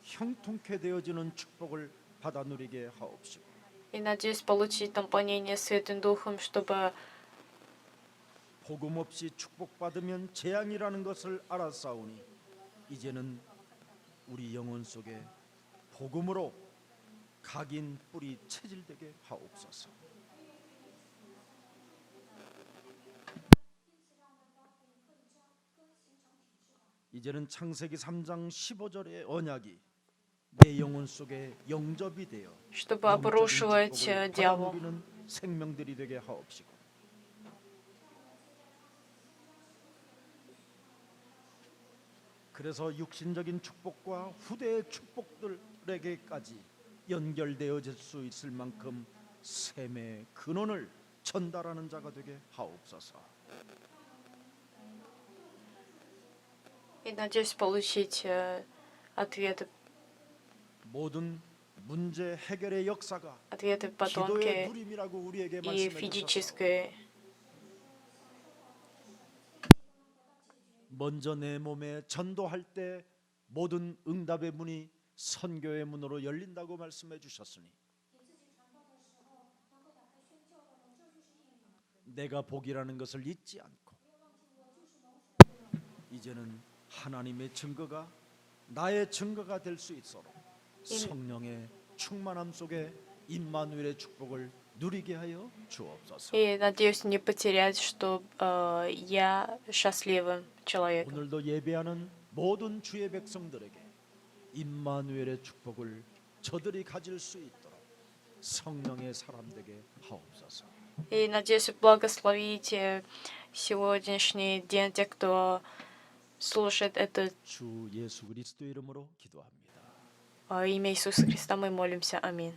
형통케 되어지는 축복을 받아 누리게 하옵시고 И надеюсь получить наполнение Святым Духом, чтобы 복음 없이 축복받으면 재앙이라는 것을 알았사오니 이제는 우리 영혼 속에 복음으로 각인 뿌리 체질되게 하옵소서. 이제는 창세기 3장 15절의 언약이 내 영혼 속에 영접이 되어 чтобы 영적인 обрушивать 축복을 дьявола. 받아누리는 생명들이 되게 하옵시고 그래서 육신적인 축복과 후대의 축복들에게까지 연결되어질 수 있을 만큼 샘의 근원을 전달하는 자가 되게 하옵소서. И надеюсь получить ответы, 모든 문제 해결의 역사가 ответы 기도의 потомки 누림이라고 우리에게 и 말씀해 주셨소. физическое. 먼저 내 몸에 전도할 때 모든 응답의 문이 선교의 문으로 열린다고 말씀해 주셨으니 내가 복이라는 것을 잊지 않고 이제는 하나님의 증거가 나의 증거가 될 수 있도록 성령의 충만함 속에 임마누엘의 축복을 누리게 하여 주옵소서. И надеюсь не потерять, что я счастливым человеком. 오늘도 예배하는 모든 주의 백성들에게 임마누엘의 축복을 저들이 가질 수 있도록 성령의 사람 되게 하옵소서. И надеюсь благословить сегодняшний день тех, кто слушает это 주 예수 그리스도 이름으로 기도합니다. имя Иисуса Христа. Мы молимся. Аминь.